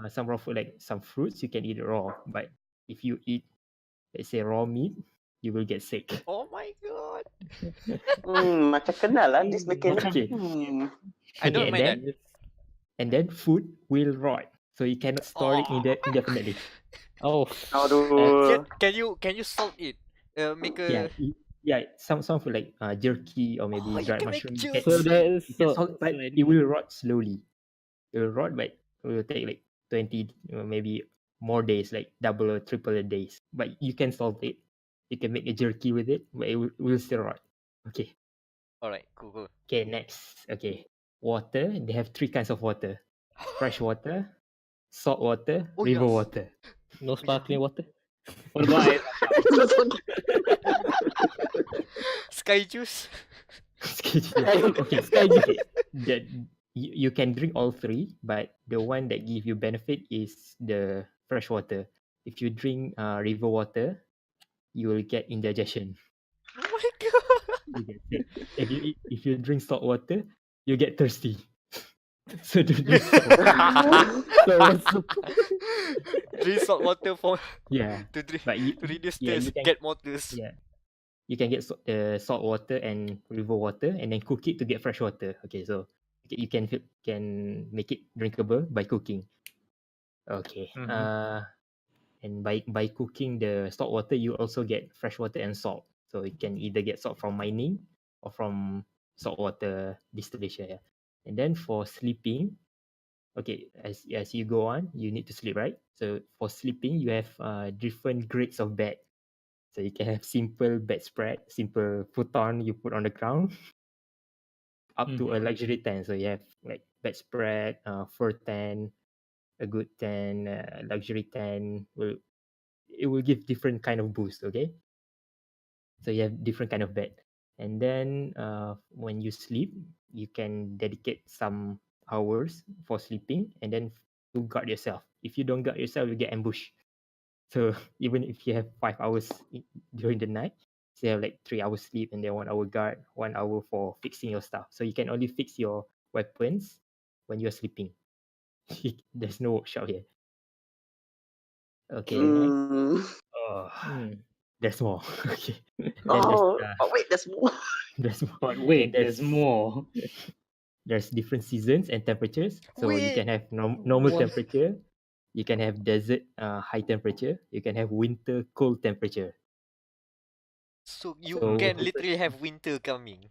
some raw food like some fruits you can eat raw. But if you eat, let's say raw meat, you will get sick. Oh my god. Macam kenal lah this mechanic. Okay. I don't Okay, mind that. and then food will rot, so you cannot store it Oh. indefinitely. Oh, Aduh. Can you salt it? Make yeah, a. yeah. Some food like jerky or maybe Oh, you dried can make mushroom. So jerky. there's You can so, salt, but it will rot slowly. It will rot, but it will take like 20, maybe more days, like double or triple a days. But you can salt it. You can make a jerky with it, but it will still rot. Okay. Alright, cool. Okay, next. Okay. Water. They have three kinds of water. Fresh water, salt water, Oh, river yes. water. No sparkling water. what about it? Sky juice. Okay, okay. That you can drink all three, but the one that give you benefit is the fresh water. If you drink river water, you will get indigestion. Oh my god. You get sick. If you drink salt water, you get thirsty. So don't drink salt water. So what's the Drink salt water for Yeah, to drink but to reduce yeah, thirst. you can Get more thirst. yeah. You can get the salt water and river water and then cook it to get fresh water. Okay, so you can make it drinkable by cooking. Okay. Mhm. And by cooking the salt water, you also get fresh water and salt. So you can either get salt from mining or from saltwater distillation. Yeah. And then for sleeping, okay, as you go on, you need to sleep, right? So for sleeping, you have different grades of bed. So you can have simple bedspread, simple futon you put on the ground, up to a luxury tent. So you have like bedspread, fur tent, a good tent, luxury tent. It will give different kind of boost. Okay, so you have different kind of bed, and then when you sleep, you can dedicate some hours for sleeping and then to guard yourself. If you don't guard yourself, you get ambushed. So even if you have 5 hours during the night, so you have like 3 hours sleep and then 1 hour guard, 1 hour for fixing your stuff. So you can only fix your weapons when you're sleeping. There's no workshop here. Okay, next. Mm. Oh, Hmm. there's more. Okay. Then Oh, wait, there's more. there's more. But wait, Then there's more. There's different seasons and temperatures. So you Wait, can have normal what? temperature. You can have desert high temperature. You can have winter cold temperature. So you So can literally have winter coming.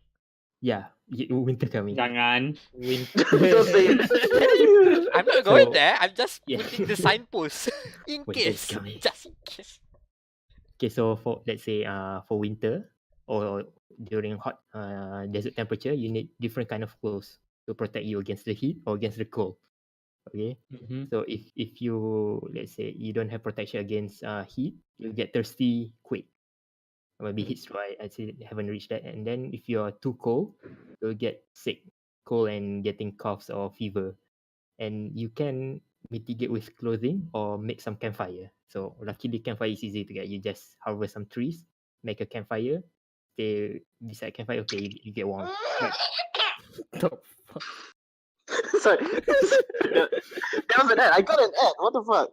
yeah, winter coming. Jangan. Don't say it. I'm not going So, there. I'm just yeah. putting the signpost in Winter is case. coming. Just in case. Okay, so for let's say for winter or during hot desert temperature, you need different kind of clothes to protect you against the heat or against the cold. Okay. Mhm. So if you let's say you don't have protection against heat, you get thirsty quick. Maybe heat stroke. I see haven't reached that. And then if you're too cold, you'll get sick, cold and getting coughs or fever. And you can mitigate with clothing or make some campfire. So luckily campfire is easy to get. You just harvest some trees, make a campfire, stay beside campfire. Okay, you get warm. But The fuck? Sorry. That was an ad. I got an ad. What the fuck?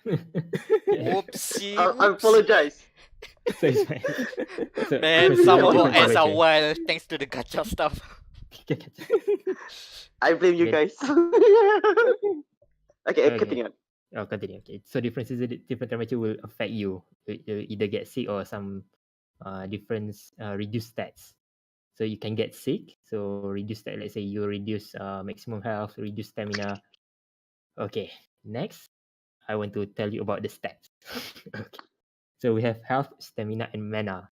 Whoopsie. I whoops. apologize. so it's fine. So Man, obviously some you of have our different ads are temperature. wild thanks to the gacha stuff. I blame you Then- guys. Okay, Okay. continue. Oh, continue. Okay. So differences in different temperature will affect you. You either get sick or some different reduced stats. So you can get sick. So reduce stat. Let's say you reduce maximum health, reduce stamina. Okay. Next, I want to tell you about the stats. Okay. So we have health, stamina, and mana.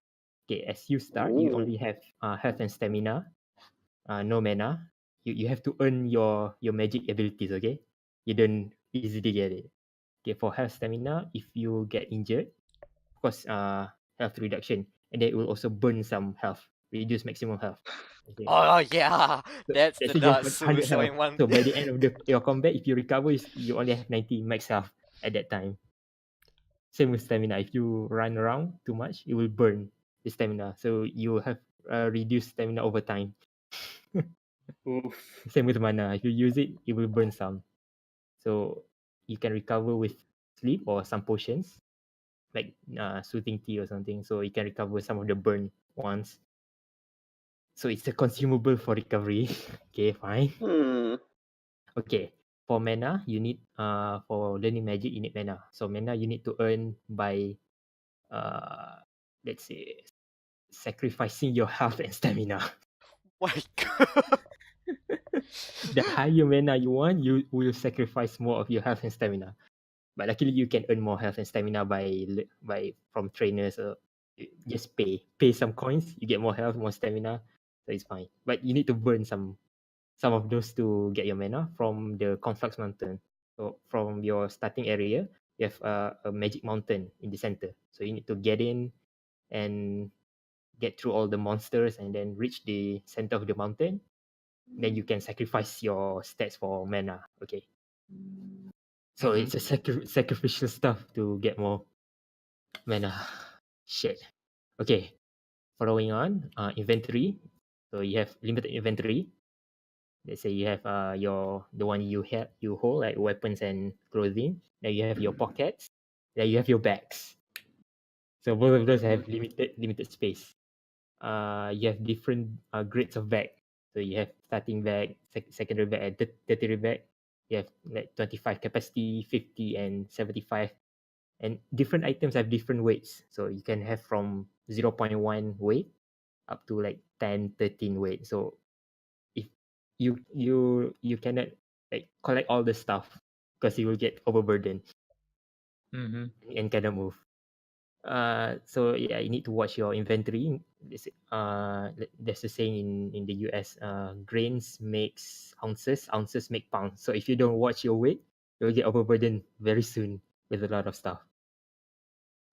Okay. As you start, you Ooh. only have health and stamina. No mana. You have to earn your magic abilities. Okay. You don't easily get it. Okay, for health stamina, if you get injured, of course, health reduction, and then it will also burn some health, reduce maximum health. Okay. Oh yeah, So that's let's the say you have Dark 100 Souls health. one. So by the end of your combat, if you recover, you only have 90 max health at that time. Same with stamina. If you run around too much, it will burn the stamina. So you have reduced stamina over time. Oof. Same with mana. If you use it, it will burn some. So you can recover with sleep or some potions, like soothing tea or something. So you can recover some of the burn ones. So it's a consumable for recovery. Okay, fine. Okay. For mana, you need for learning magic you need mana. So mana you need to earn by let's say sacrificing your health and stamina. My god. The higher mana you want, you will sacrifice more of your health and stamina. But luckily you can earn more health and stamina by from trainers or just pay some coins, you get more health, more stamina, so it's fine. But you need to burn some of those to get your mana from the Conflux Mountain. So from your starting area, you have a magic mountain in the center. So you need to get in and get through all the monsters and then reach the center of the mountain. Then you can sacrifice your stats for mana. Okay. So Mhm. it's a sacrificial stuff to get more mana. Shit. Okay. Following on, inventory. So you have limited inventory. Let's say you have the one you hold like weapons and clothing. Then you have your pockets. Then you have your bags. So both of those have limited space. You have different grades of bag. So you have starting bag, secondary bag, and tertiary bag. You have like 25 capacity, 50, and 75. And different items have different weights. So you can have from 0.1 weight up to like 10, 13 weight. So if you cannot like collect all the stuff because you will get overburdened Mhm. and cannot move. So yeah, you need to watch your inventory. There's a saying in the US, grains makes ounces, ounces make pounds. So if you don't watch your weight, you'll get overburdened very soon with a lot of stuff.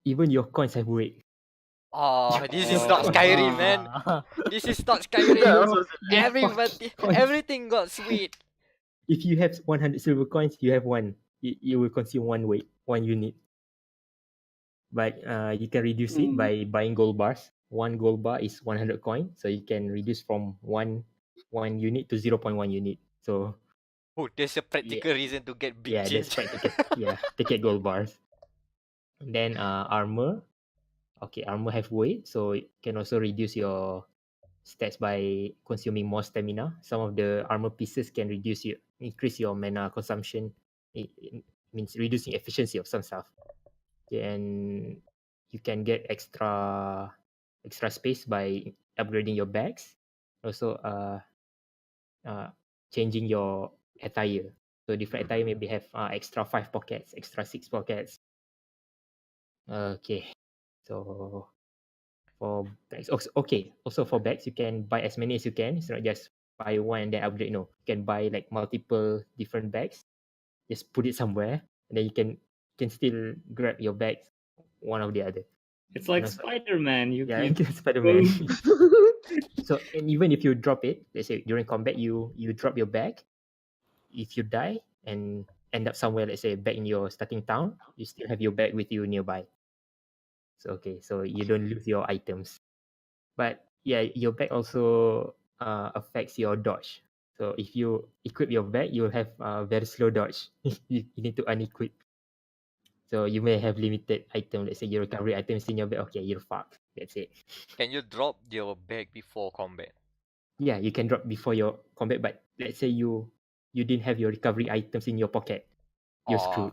Even your coins have weight. Oh, this is not Skyrim, man. Ah. This is not That Skyrim. also Everybody, coins. everything got sweet. If you have 100 silver coins, you have one. You will consume one weight, one unit. But you can reduce it by buying gold bars. One gold bar is 100 coin, so you can reduce from one unit to 0.1 unit. So Oh, there's a practical reason to get big yeah, that's change. practical. Yeah, to get gold bars. And then armor. Okay, armor have weight, so it can also reduce your stats by consuming more stamina. Some of the armor pieces can increase your mana consumption. It means reducing efficiency of some stuff. Okay, and you can get extra space by upgrading your bags. Also, changing your attire. So different attire maybe have extra 5 pockets, extra 6 pockets. Okay, so for bags, also for bags, you can buy as many as you can. It's not just buy one and then upgrade. No, you can buy like multiple different bags. Just put it somewhere, and then you can still grab your bags, one of the other. It's like And also- Spider-Man. You Spider-Man. So, and even if you drop it, let's say during combat, you drop your bag. If you die and end up somewhere, let's say back in your starting town, you still have your bag with you nearby. So so you don't lose your items. But yeah, your bag also affects your dodge. So if you equip your bag, you'll have very slow dodge. You need to unequip. So you may have limited item. Let's say your recovery items in your bag. Okay, you're fucked. That's it. Can you drop your bag before combat? Yeah, you can drop before your combat, but let's say you didn't have your recovery items in your pocket, you're Oh, screwed.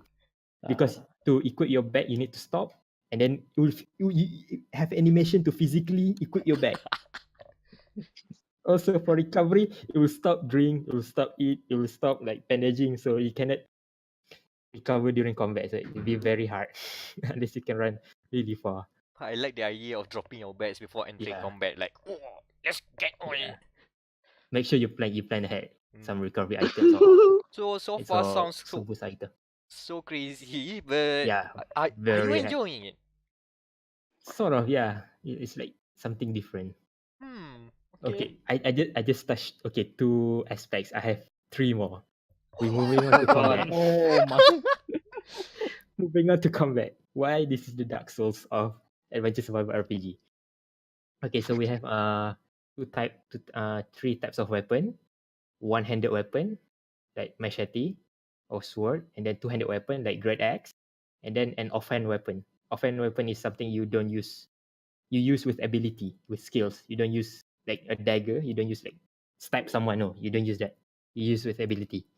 Because to equip your bag, you need to stop, and then you have animation to physically equip your bag. Also for recovery, it will stop drink, it will stop eat, it will stop like bandaging, so you cannot recover during combat. So it will be very hard unless you can run really far. I like the idea of dropping your bags before entering Yeah. combat. Like, oh, let's get on Yeah. it. Make sure you plan ahead. Some Mm. recovery items or So it's far all sounds boost item. so crazy, but Yeah, are you very hard. enjoying it? Sort of, yeah. It's like something different. Okay. Okay, I just touched two aspects. I have three more. We're moving on Oh to god. combat. Oh my. Moving on to combat. Why this is the Dark Souls of adventure survival RPG? Okay, so we have three types of weapon. One-handed weapon like machete or sword, and then two-handed weapon like great axe, and then an offhand weapon. Offhand weapon is something you don't use. You use with ability, with skills. You don't use like a dagger. You don't use like stab someone. No, you don't use that. You use with ability.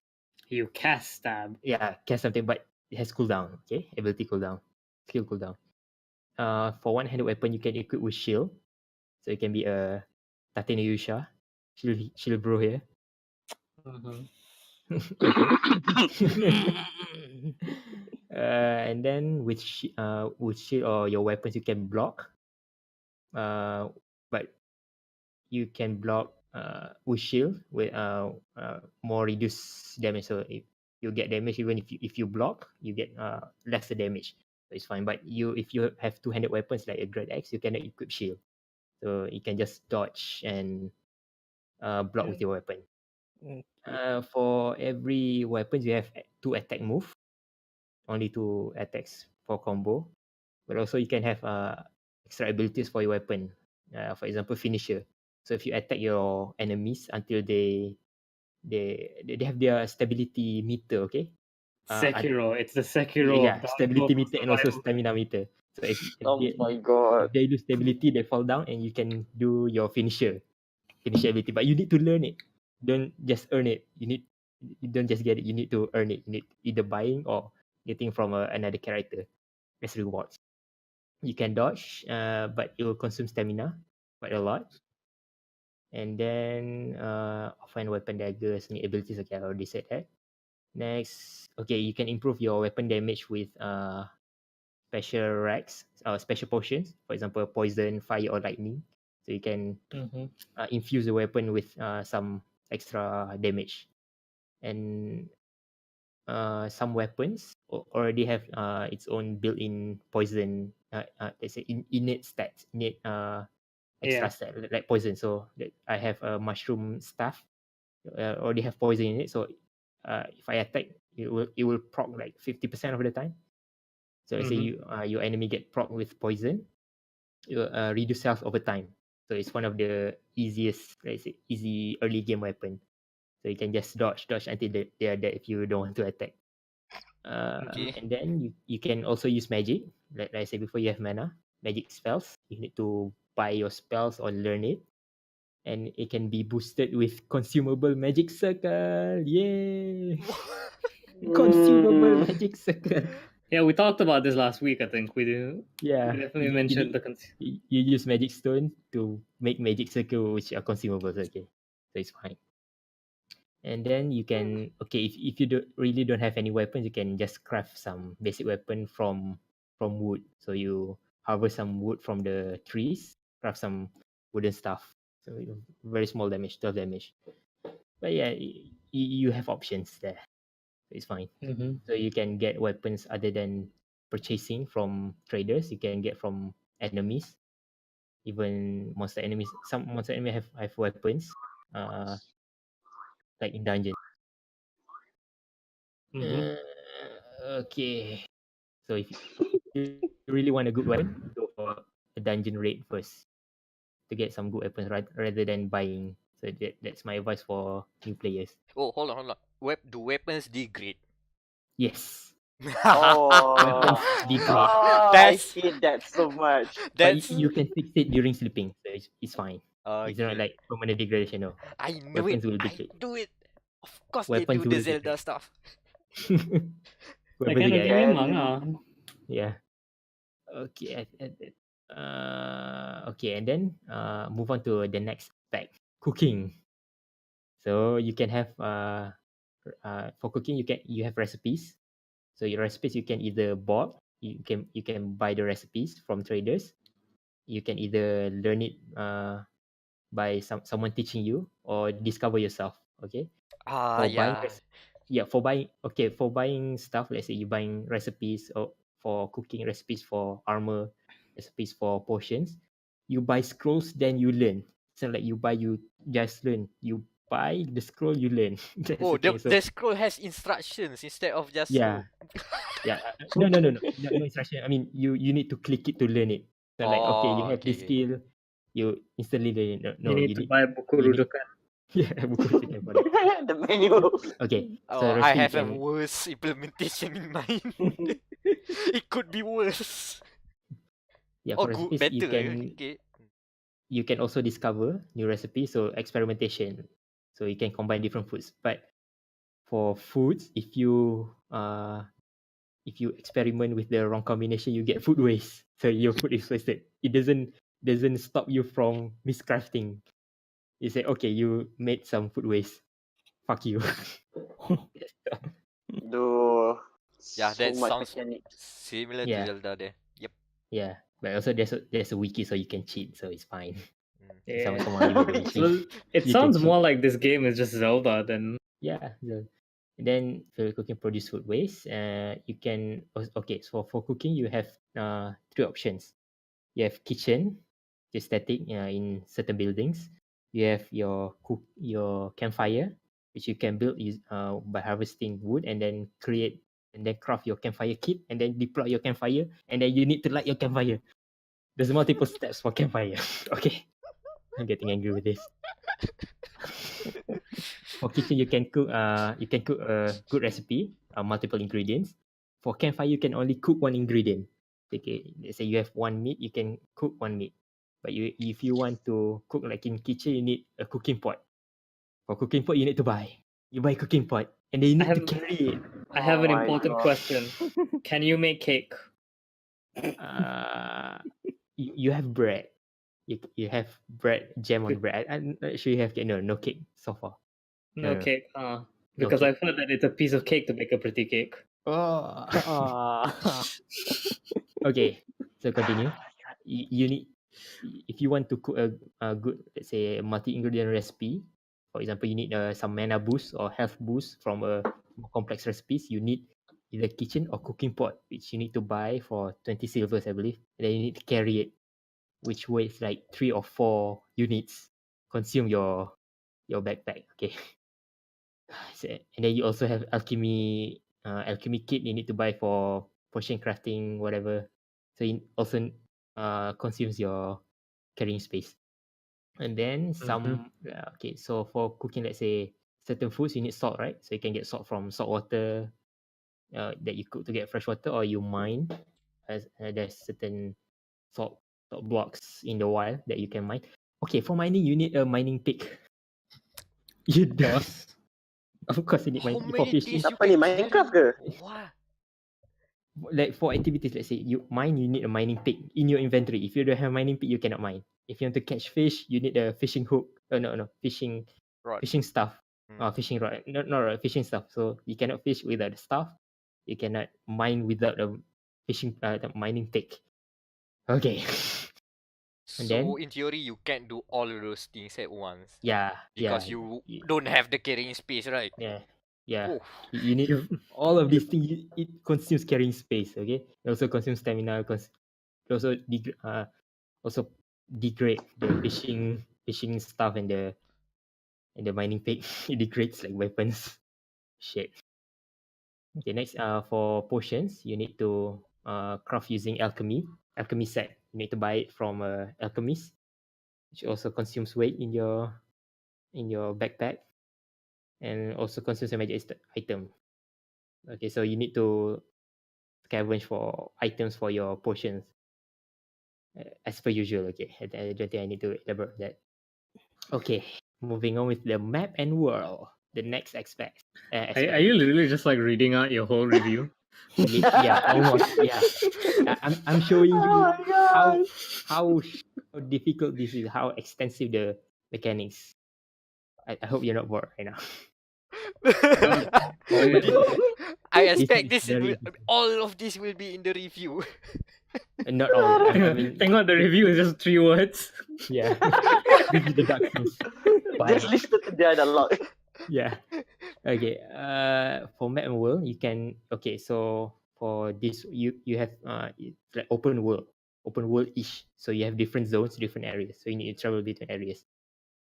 You cast stab. Yeah, cast something, but it has cooldown. Okay, ability cooldown, skill cooldown. For one-handed weapon, you can equip with shield. So it can be a Tatenayusha, shield bro here. And then with shield or your weapons, you can block. But you can block with shield with more reduced damage. So if you get damage, even if you block, you get lesser damage. So it's fine. But if you have two-handed weapons like a great axe, you cannot equip shield. So you can just dodge and block with your weapon. For every weapon, you have two attack move. Only two attacks for combo. But also you can have extra abilities for your weapon. For example, finisher. So if you attack your enemies until they have their stability meter, okay? Sekiro. It's the Sekiro Yeah, of Dark stability Souls meter and also survival. stamina meter. So if Oh my god. they lose stability, they fall down, and you can do your finisher ability. But you need to learn it. Don't just earn it. You don't just get it. You need to earn it. You need either buying or getting from another character as rewards. You can dodge, but it will consume stamina quite a lot. And then offhand weapon daggers and abilities. Okay, I already said that. Next, okay, you can improve your weapon damage with special racks or special potions. For example, poison, fire, or lightning. So you can infuse the weapon with some extra damage. And some weapons already have its own built-in poison. Let's say innate stats, innate extra Yeah. stat like poison. So I have a mushroom staff, already have poison in it. So if I attack, it will proc like 50% of the time. So let's say your enemy get proc with poison, it will reduce health over time. So it's one of the easiest, let's say, easy early game weapon. So you can just dodge until they are dead if you don't want to attack. Okay. And then you can also use magic. Like I said before, you have mana, magic spells. You need to buy your spells or learn it. And it can be boosted with consumable magic circle. Yay! Consumable magic circle. Yeah, we talked about this last week. I think we do. Yeah. We definitely mentioned the. You use magic stone to make magic circle, which are consumables. Okay, so it's fine. And then you can if you really don't have any weapons, you can just craft some basic weapon from wood. So you harvest some wood from the trees, craft some wooden stuff. So very small damage, 12 damage. But yeah, you have options there. So it's fine. So you can get weapons other than purchasing from traders. You can get from enemies, even monster enemies. Some monster enemies have weapons, like in dungeon. Okay. So if you really want a good weapon, go for a dungeon raid first to get some good weapons rather than buying. So that's my advice for new players. Oh, hold on. Do weapons degrade? Yes. Oh, Weapons degrade. I That's hate that so much. But that's you can fix it during sleeping, so it's fine. It's not okay. like permanent degradation. No, I knew weapons it. will I degrade. knew it. Of course Weapons they do will the Zelda degrade. stuff. That Weapons kind of degrade. game Then- memang. Yeah. Okay. Okay, and then move on to the next spec, cooking. So you can have for cooking you have recipes. So your recipes you can either bought, you can buy the recipes from traders. You can either learn it by someone teaching you or discover yourself. Okay. For buying Yeah. for buying stuff, let's say you're buying recipes or for cooking, recipes for armor, recipes for potions, you buy scrolls, then you learn. So like you just learn, you buy the scroll, you learn. That's Oh, the thing. So the scroll has instructions instead of just yeah, no instruction. I mean, you need to click it to learn it. So like, okay, you have this okay. skill, you instantly learn it. No, You need to buy buku you need- rujukan. yeah, buku rujukan for that. the menu. Okay, Oh, so I recipe have a can worse implementation in mind. It could be worse. yeah, Or for good, recipes better. Okay. you can also discover new recipes, so experimentation. So you can combine different foods. But for foods, if you experiment with the wrong combination, you get food waste. So your food is wasted. It doesn't stop you from miscrafting. You say, okay, you made some food waste. Fuck you. Dude. Yeah, so that much sounds mechanics. similar to Yeah. Zelda there. Yep. Yeah, but also there's a wiki, so you can cheat, so it's fine. Yeah. Someone give you the wiki. Well, it You sounds can more like this game is just Zelda than. Yeah. Then for cooking produce food waste, you can okay. So for cooking, you have three options. You have kitchen, just static in certain buildings. You have your campfire, which you can build by harvesting wood and then craft your campfire kit and then deploy your campfire and then you need to light your campfire. There's multiple steps for campfire. Okay, I'm getting angry with this. For kitchen, you can cook a good recipe, multiple ingredients. For campfire, you can only cook one ingredient. Okay, let's say you have one meat, you can cook one meat. But if you want to cook like in kitchen, you need a cooking pot. For cooking pot, you need to buy. You buy cooking pot, and then you need to have- carry it. I have an Oh my important God. question. Can you make cake? You have bread. You have bread, jam on bread. I'm not sure you have cake. No cake so far. No No. cake, because cake. I've heard that it's a piece of cake to make a pretty cake. Oh. Ah. Okay, so continue. You need, if you want to cook a good, let's say, a multi-ingredient recipe For example, you need some mana boost or health boost from a more complex recipes. You need either kitchen or cooking pot, which you need to buy for 20 silvers, I believe. And then you need to carry it, which weighs like 3 or 4 units. Consume your backpack. Okay. And then you also have alchemy kit you need to buy for potion crafting, whatever. So it also consumes your carrying space. And then some okay, so for cooking, let's say certain foods you need salt, right? So you can get salt from salt water that you cook to get fresh water, or you mine. As there's certain salt blocks in the wild that you can mine. Okay, for mining you need a mining pick. You do. Of course, you need How for many fishing. days you Apa ni, can Minecraft carry? ke? Wah. Like for activities, let's say you mine, you need a mining pick in your inventory. If you don't have mining pick, you cannot mine. If you want to catch fish, you need a fishing hook. No, fishing Rod. stuff. Mm. Fishing rod. Not rod, fishing stuff. So you cannot fish without the stuff. You cannot mine without the the mining pick. Okay. And then So in theory, you can't do all of those things at once yeah, because you don't have the carrying space, right? yeah. Oh, You need all of these things. It consumes carrying space. Okay. It also consumes stamina. It also also degrade the fishing stuff and the mining pick. It degrades like weapons. Shit. Okay, next for potions, you need to craft using alchemy set. You need to buy it from alchemist, which also consumes weight in your backpack, and also consumes a magic item. Okay, so you need to scavenge for items for your potions. As per usual. Okay, I don't think I need to elaborate that. Okay, moving on with the map and world. The next aspect. Are you literally just like reading out your whole review? Yeah, almost. Yeah, I'm showing you Oh my god. how difficult this is, how extensive the mechanics. I hope you're not bored right now. I expect This is very all of this will be in the review. not all. I mean, Thank God the review is just 3 words. yeah, this is the dark things. Just listen to dia.log. Yeah. Okay. For map and world, you can. Okay, so for this, you have it's like open world ish. So you have different zones, different areas. So you need to travel between areas.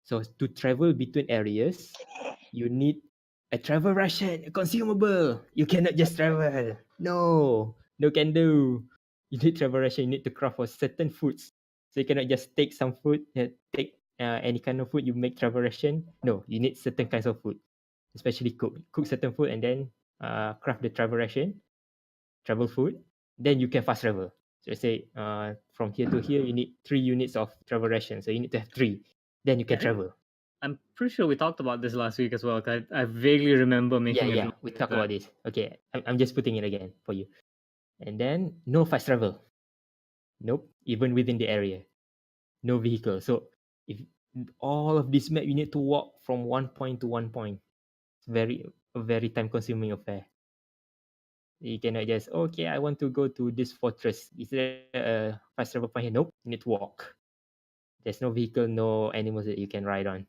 So to travel between areas, you need a travel ration, a consumable. You cannot just travel. No can do. You need travel ration. You need to craft for certain foods. So you cannot just take some food, take any kind of food. You make travel ration. No, you need certain kinds of food, especially cook certain food and then craft the travel ration, travel food. Then you can fast travel. So say from here to here, you need 3 units of travel ration. So you need to have 3. Then you can Yeah. travel. I'm pretty sure we talked about this last week as well. 'Cause I vaguely remember making a Yeah, note we of talk that. about this. Okay, I'm just putting it again for you. And then no fast travel. Nope, even within the area. No vehicle. So if all of this map, you need to walk from one point to one point. It's a very time consuming affair. You cannot just, okay, I want to go to this fortress. Is there a fast travel point here? Nope, you need to walk. There's no vehicle, no animals that you can ride on.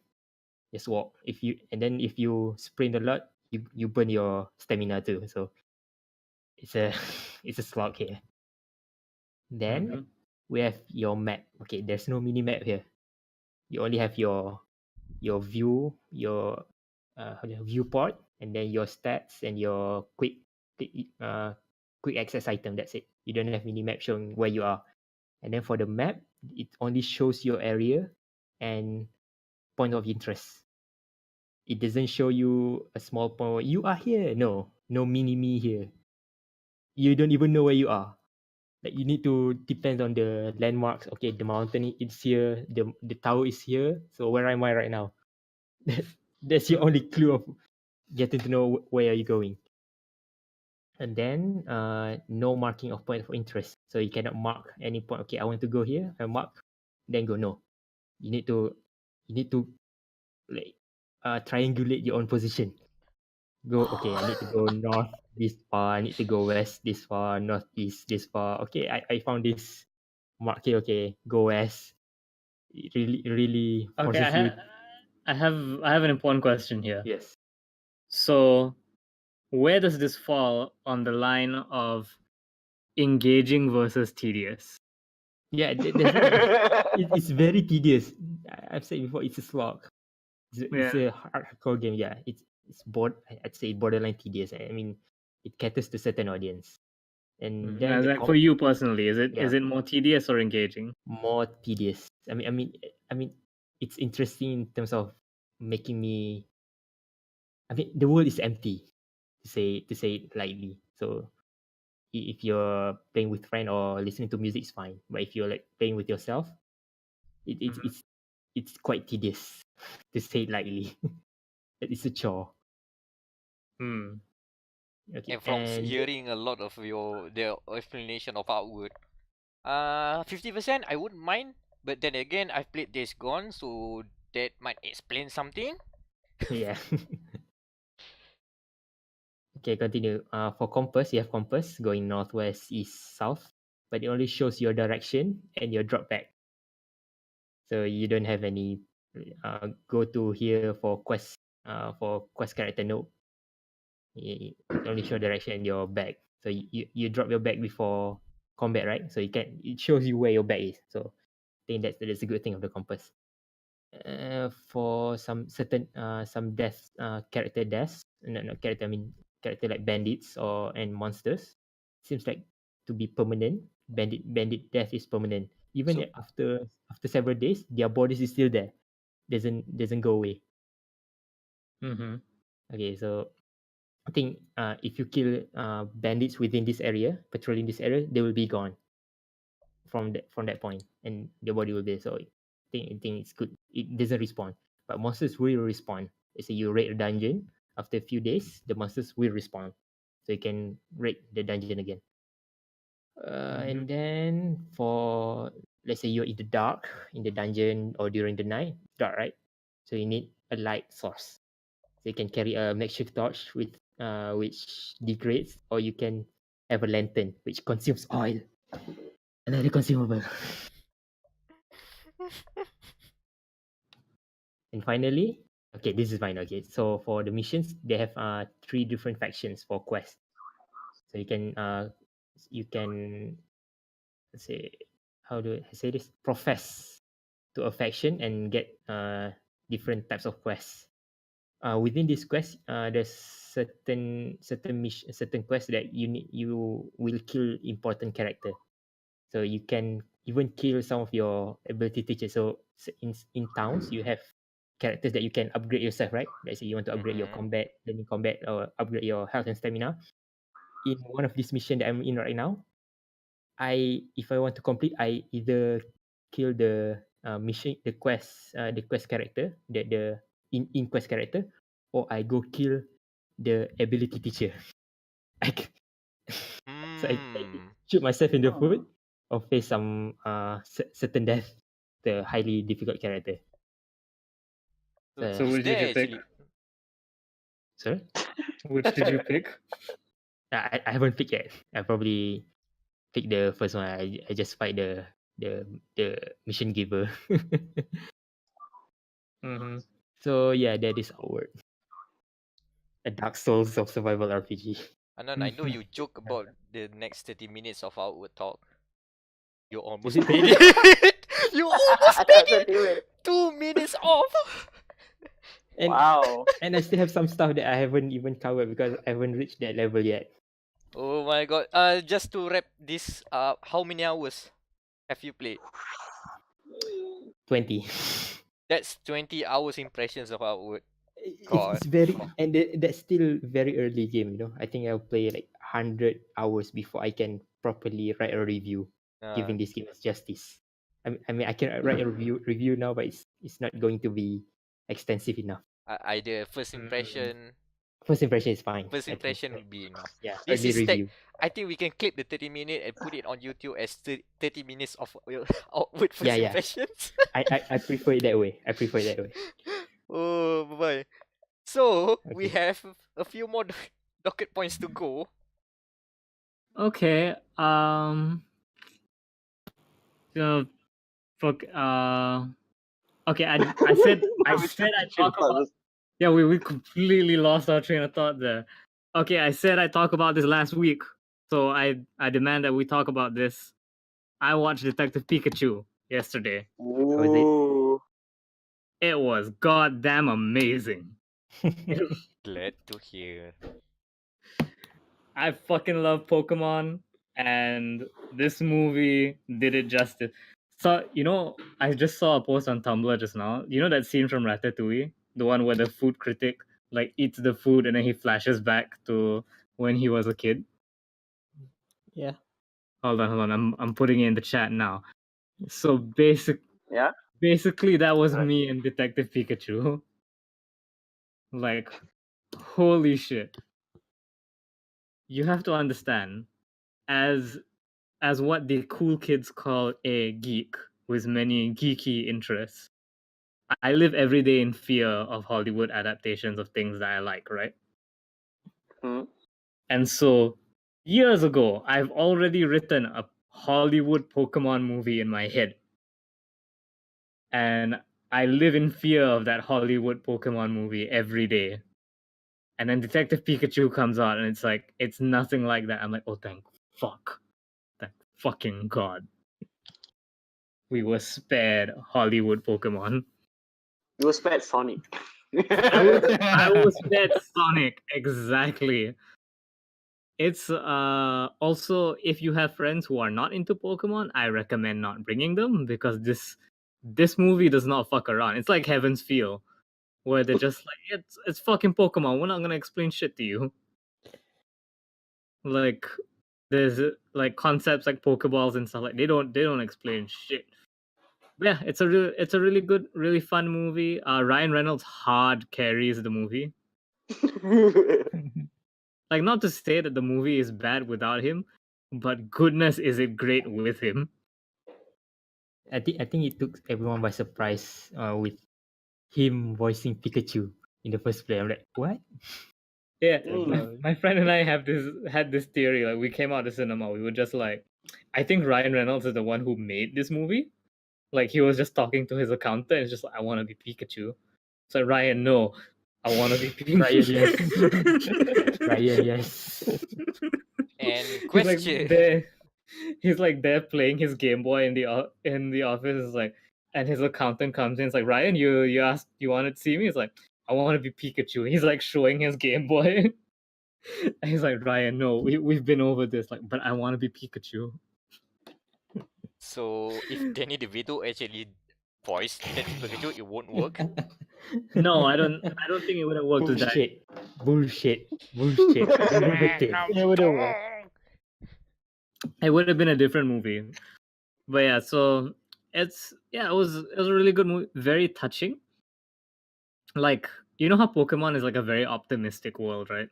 Just walk. If you sprint a lot, you burn your stamina too. So it's a it's a slog here. Then we have your map. Okay, there's no mini map here. You only have your view, your viewport, and then your stats and your quick access item. That's it. You don't have mini map showing where you are. And then for the map, it only shows your area and point of interest. It doesn't show you a small point. You are here. No mini me here. You don't even know where you are. Like you need to depend on the landmarks. Okay, the mountain is here. The tower is here. So where am I right now? That's your only clue of getting to know where are you going. And then no marking of point of interest. So you cannot mark any point. Okay, I want to go here. I mark, then go. No, you need to like triangulate your own position. Go. Okay, I need to go north this far. I need to go west this far. Northeast this far. Okay, I found this mark here. Okay, go west. It really Okay, forces you. I have an important question here. Yes. So, where does this fall on the line of engaging versus tedious? Yeah, it's very tedious. I've said before, it's a slog. It's Yeah. a hardcore game. Yeah, I'd say borderline tedious. I mean, it caters to certain audience, and then the Like for you personally, is it yeah. more tedious or engaging? More tedious. I mean, it's interesting in terms of making me. I mean, the world is empty, to say it lightly. So if you're playing with friend or listening to music, it's fine. But if you're like playing with yourself, it's quite tedious, to say it lightly. It's a chore. Hmm. Okay, And from and hearing a lot of the explanation of outward, 50% I wouldn't mind, but then again I've played Days Gone, so that might explain something. yeah. Okay, continue. For compass, you have compass going northwest, east, south, but it only shows your direction and your drop back. So you don't have any go to here for quest character. No, it only show direction and your back. So you drop your back before combat, right? So it shows you where your back is. So I think that's a good thing of the compass. For some death character deaths, not character, I mean character like bandits and monsters, seems like to be permanent. Bandit death is permanent. Even So- after several days, their bodies is still there. Doesn't go away. Mm-hmm. Okay, so I think if you kill bandits within this area, patrolling this area, they will be gone from that point, and their body will be. So I think it's good. It doesn't respawn, but monsters will respawn. Let's say you raid a dungeon, after a few days, the monsters will respawn, so you can raid the dungeon again. And then for, let's say you're in the dark in the dungeon or during the night, dark, right? So you need a light source. So you can carry a makeshift torch with which degrades, or you can have a lantern which consumes oil. Another consumable. And finally, okay, this is fine. Okay, so for the missions, they have 3 different factions for quests. So you can say, how do I say this? Profess to a faction and get different types of quests. Within this quest, there's certain quests that you will kill important character. So you can even kill some of your ability teachers. So in towns, you have characters that you can upgrade yourself, right? Let's say you want to upgrade your Mhm. learning combat, or upgrade your health and stamina. In one of these missions that I'm in right now, if I want to complete, I either kill the the quest character, the in quest character, or I go kill the ability teacher. I c- so I Mm. shoot myself in the foot or face some certain death, the highly difficult character. So Is which did there you pick? actually? Sorry, Which did you pick? I haven't picked yet. I probably pick the first one. I just fight the mission giver. Mm-hmm. So yeah, that is our a Dark Souls of survival RPG. Anan, I know you joke about the next 30 minutes of our talk. You Is almost it made 30 minutes? it. You almost made it. 30 minutes. 2 minutes off. And Wow. and I still have some stuff that I haven't even covered because I haven't reached that level yet. Oh my god. Just to wrap this up, how many hours have you played? 20. That's 20 hours impressions of Outward. God. It's very, and that's still very early game, you know. I think I'll play like 100 hours before I can properly write a review, giving this game its justice. I mean I can write a review now, but it's not going to be extensive enough. Either first impression. First impression is fine. First I think. impression will be enough. Yeah, This early is review. I think we can clip the 30-minute and put it on YouTube as 30 minutes of Outward first Yeah. impressions. I prefer it that way. I prefer it that way. Oh boy. So we Okay. have a few more docket points to go. Okay. So for Okay, I said We I'd train talk thought about. this. Yeah, we completely lost our train of thought there. Okay, I said I'd talk about this last week, so I demand that we talk about this. I watched Detective Pikachu yesterday. How is it? Ooh. It was goddamn amazing. Glad to hear. I fucking love Pokemon, and this movie did it justice. So, I just saw a post on Tumblr just now. You know that scene from Ratatouille? The one where the food critic eats the food and then he flashes back to when he was a kid. Yeah. Hold on. I'm putting it in the chat now. So Yeah. basically that was Right. me and Detective Pikachu. Holy shit. You have to understand, as what the cool kids call a geek with many geeky interests, I live every day in fear of Hollywood adaptations of things that I like, right? Hmm. And so, years ago, I've already written a Hollywood Pokemon movie in my head. And I live in fear of that Hollywood Pokemon movie every day. And then Detective Pikachu comes out and it's nothing like that. I'm like, oh, thank fuck. Thank fucking God. We were spared Hollywood Pokemon. You were spared Sonic. I was spared Sonic, exactly. It's also, if you have friends who are not into Pokemon, I recommend not bringing them, because this movie does not fuck around. It's like Heaven's Feel, where they're just like, it's fucking Pokemon. We're not gonna explain shit to you. Like, there's concepts like Pokeballs and stuff, they don't explain shit. But yeah, it's a really good, really fun movie. Ryan Reynolds hard carries the movie. Not to say that the movie is bad without him, but goodness is it great with him. I think it took everyone by surprise with him voicing Pikachu in the first place. I'm like, what? Yeah, Mm. my friend and I had this theory. Like, we came out of the cinema, we were just like, I think Ryan Reynolds is the one who made this movie. Like, he was just talking to his accountant and it's just like, I want to be Pikachu. So Ryan, no, I want to be Pikachu. Ryan, yes. And He's like question. there. He's like there playing his Game Boy in the office. It's like, and his accountant comes in. It's like, Ryan, you asked, you wanted to see me. He's like, I want to be Pikachu. He's like showing his Game Boy. And he's like, Ryan, no, we've been over this. Like, but I want to be Pikachu. So if Danny DeVito actually voiced Detective Pikachu, it won't work. No, I don't think it would have worked with that. Bullshit. Bullshit. It wouldn't work. It would have been a different movie. But yeah, so it was a really good movie, very touching. Like, you know how Pokemon is like a very optimistic world, right?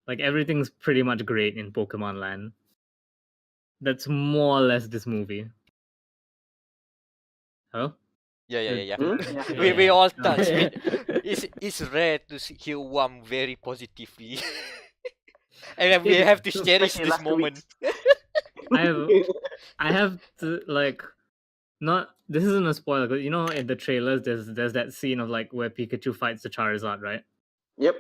Like, everything's pretty much great in Pokemon land. That's more or less this movie. Huh? Yeah. Hmm? We Yeah. all touched. It's rare to hear one very positively. And then we have to cherish Especially this last 2 moment. weeks. I have to not, this isn't a spoiler, but you know, in the trailers there's that scene of like where Pikachu fights the Charizard, right? Yep.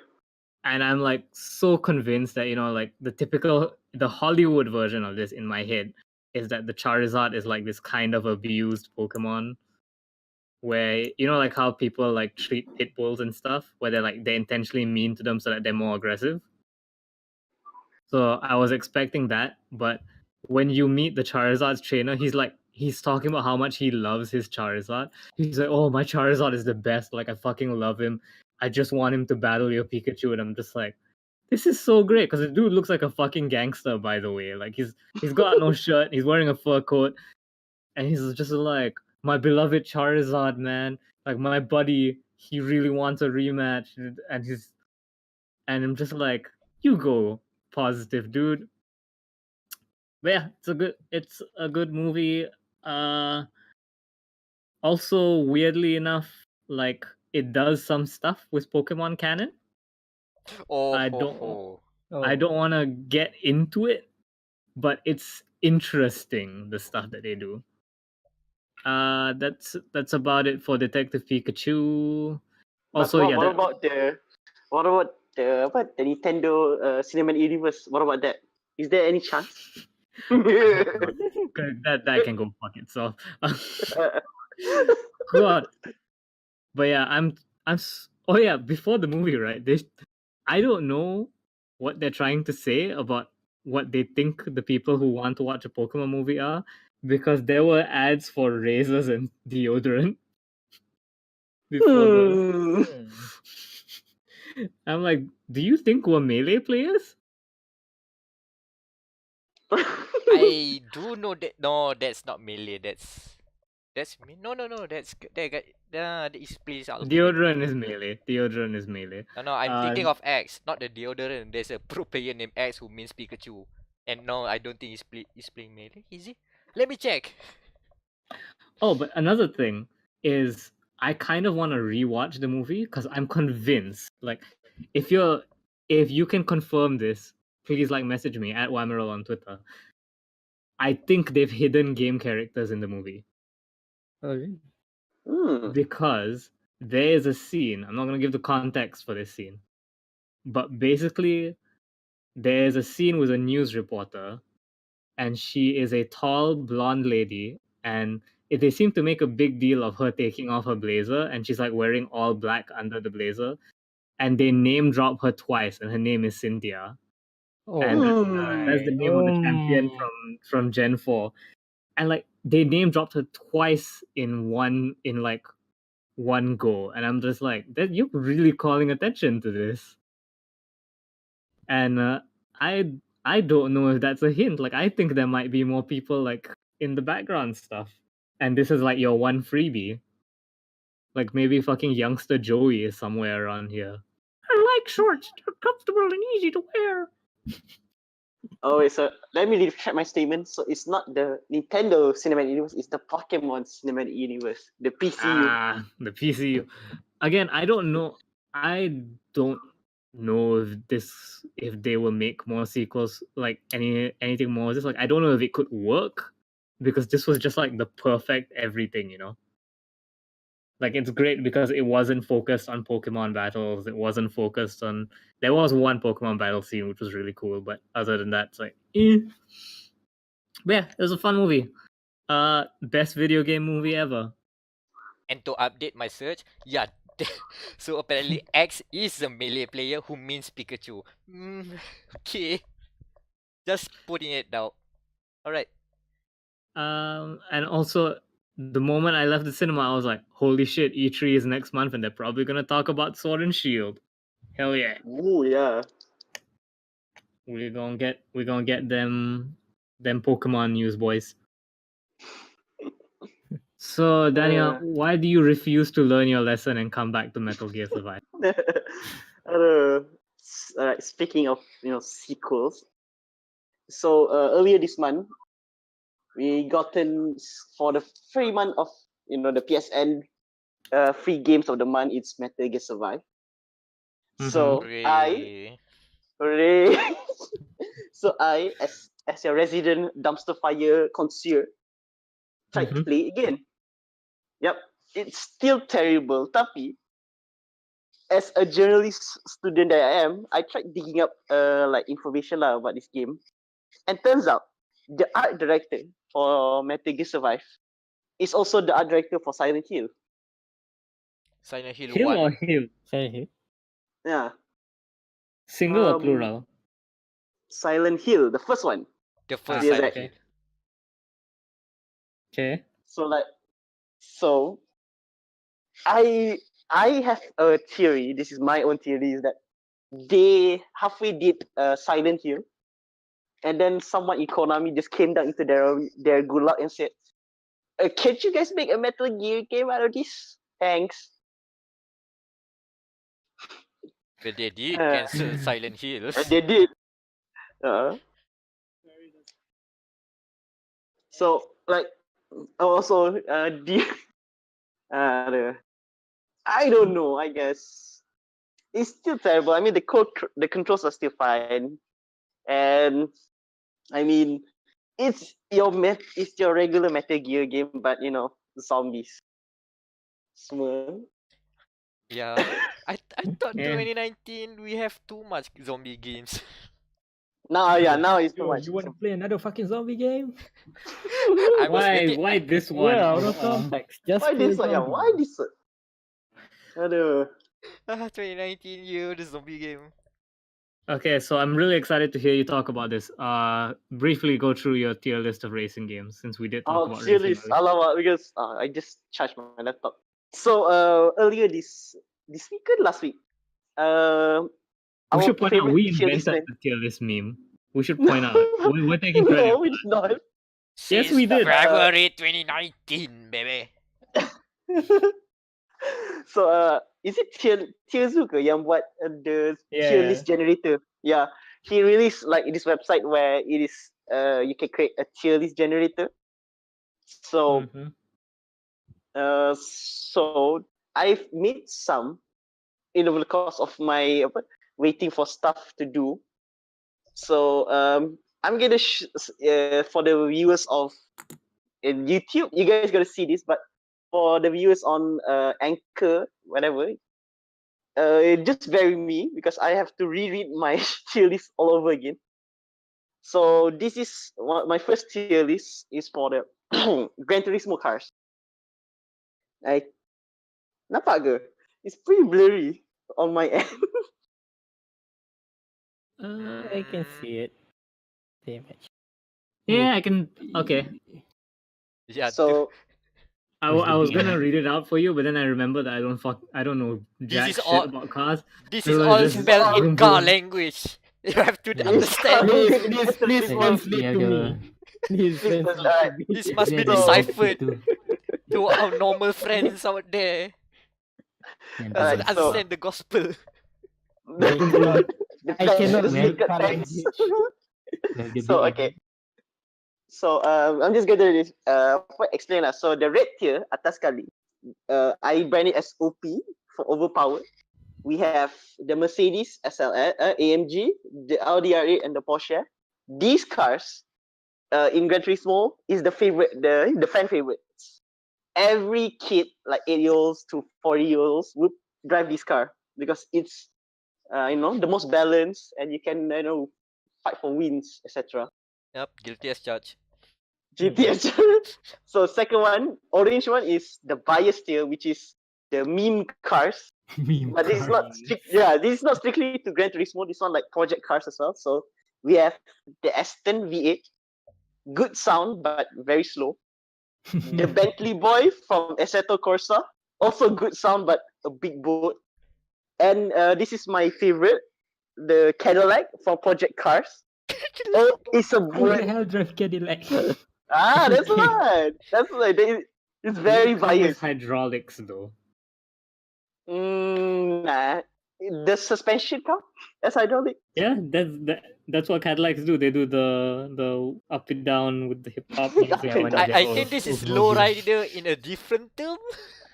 And I'm like so convinced that, like the Hollywood version of this in my head is that the Charizard is like this kind of abused Pokemon, where, like how people like treat pit bulls and stuff, where they're intentionally mean to them so that they're more aggressive. So I was expecting that, but when you meet the Charizard's trainer, he's talking about how much he loves his Charizard. He's like, "Oh, my Charizard is the best. Like, I fucking love him. I just want him to battle your Pikachu." And I'm just like, this is so great, because the dude looks like a fucking gangster, by the way. Like, he's got no shirt, he's wearing a fur coat, and he's just like, my beloved Charizard, man. Like, my buddy, he really wants a rematch, and I'm just like, you go positive, dude. But yeah, it's a good movie. Also, weirdly enough, like, it does some stuff with Pokemon canon. Oh, I ho. don't want to get into it, but it's interesting, the stuff that they do. That's about it for Detective Pikachu. But Also, what, yeah, what about the Nintendo Cinematic Universe? What about that? Is there any chance? that can go fuck itself. God, but yeah, oh yeah, before the movie, right? I don't know what they're trying to say about what they think the people who want to watch a Pokemon movie are, because there were ads for razors and deodorant before the. I'm like, do you think we're melee players? I do know that. No, that's not melee. That's me. No, that's that is please ultimate. Deodorant is melee. Deodorant is melee. No, I'm thinking of X, not the deodorant. There's a pro player named X who means Pikachu. And no, I don't think he's playing melee. Is he? Let me check. Oh, but another thing is I kind of want to rewatch the movie because I'm convinced. Like, if you can confirm this, please message me at Wamerl on Twitter. I think they've hidden game characters in the movie. Oh, really? Because there is a scene. I'm not gonna give the context for this scene, but basically, there's a scene with a news reporter, and she is a tall blonde lady, and they seem to make a big deal of her taking off her blazer, and she's wearing all black under the blazer, and they name drop her twice, and her name is Cynthia, and that's the name of the champion from Gen 4, and they name dropped her twice in one go, and I'm just like, that you're really calling attention to this, and I don't know if that's a hint. I think there might be more people in the background stuff, and this is your one freebie. Maybe fucking youngster Joey is somewhere around here. I like shorts. They're comfortable and easy to wear. Oh wait, so let me retract my statement. So it's not the Nintendo Cinematic Universe, it's the Pokemon Cinematic Universe, the PCU. The PCU. Again, I don't know. I don't know if they will make more sequels, anything more. Just I don't know if it could work, because this was just the perfect everything, it's great because it wasn't focused on Pokemon battles. It wasn't focused on. There was one Pokemon battle scene which was really cool, but other than that, it's But yeah, it was a fun movie. Best video game movie ever. And to update my search, yeah. So apparently X is a melee player who means Pikachu. Okay. Just putting it down. Alright. And also, the moment I left the cinema, I was like, holy shit, E3 is next month and they're probably gonna talk about Sword and Shield. Hell yeah. Ooh, yeah. We're gonna get them Pokemon news, boys. So Daniel, why do you refuse to learn your lesson and come back to Metal Gear Survive? Speaking of sequels, so earlier this month we gotten for the free month of the PSN free games of the month. It's Metal Gear Survive. So hooray! So I, as your resident dumpster fire connoisseur, tried to play it again. Yep, it's still terrible. Tapi, as a journalist student that I am, I tried digging up information about this game, and turns out the art director for Metal Gear Survive is also the art director for Silent Hill. Silent Hill Hill 1. or Hill? Silent Hill? Yeah. Single or plural? Silent Hill, the first one. The first Silent Hill. Okay. So I have a theory. This is my own theory, is that they halfway did Silent Hill, and then someone in Konami just came down into their good luck and said, "Can't you guys make a Metal Gear game out of this? Thanks." But they did cancel Silent Hill. They did. So also I don't know. I guess it's still terrible. I mean, the controls are still fine, and I mean, it's your regular Metal Gear game, but zombies. Semua. Yeah. I thought Yeah. 2019 we have too much zombie games. Now it's too Yo, much. you want to play another fucking zombie game? I was waiting. Why this one? Yeah, of out of all? context. Just Why play this one? Yeah, why zombie. this one? Aduh. 2019 year the zombie game. Okay, so I'm really excited to hear you talk about this. Briefly go through your tier list of racing games since we did talk about racing. Serious. earlier. Alamak, because I just charged my laptop. So earlier this week or last week, We our should point out favorite we tier list invented man- the tier list meme. We should point out we're taking credit. No, we did not. Yes, we did. February 2019, baby. So is it Tierzu ke yang buat the tier Yeah. list generator? Yeah, he released like this website where it is you can create a tier list generator. So Mhm. so I've made some in the course of my waiting for stuff to do. So I'm gonna for the viewers of in YouTube, you guys gotta see this, but for the viewers on Anchor, whatever, just bear with me because I have to reread my tier list all over again. So this is my first tier list is for the Gran Turismo cars. Nampak ke? It's pretty blurry on my end. I can see it. Damn it. Yeah, I can. Okay. Yeah. So I Where's the was big gonna one? read it out for you, but then I remember that I don't know jack is shit all- about cars. This So is all just spelled in vroom, car vroom. language. You have to Yes. understand. Please translate Yeah, to me. the Please Please, translate alright. to me. This must be yeah, the deciphered too. to our normal friends out there. Yeah, Alright, To the- so- understand the gospel. I cannot The read secret car text. like the So big okay. So I'm just gonna explain lah. So the red tier atas kali, I brand it as OP for overpowered. We have the Mercedes SLS, AMG, the Audi R8, and the Porsche. These cars, in Gran Turismo, is the favorite, the fan favorites. Every kid, like 8-year-olds to 40-year-olds, would drive this car because it's, the most balanced, and you can, fight for wins, etc. Yep, guilty as charged. GTS. So second one, orange one is the bias tier, which is the meme cars. meme But this is car. not this is not strictly to Gran Turismo. This one like project cars as well. So we have the Aston V8, good sound but very slow. The Bentley Boy from Assetto Corsa, also good sound but a big boat. And this is my favorite, the Cadillac from Project Cars. Oh, it's a Who the boat. hell drive Cadillac? That's one. That's like it's very Does it come with biased. hydraulics though. Nah. The suspension count as hydraulic. Yeah, that's what Cadillacs do. They do the up and down with the hip hop. Yeah, one of I the think this is old low movies. rider in a different term.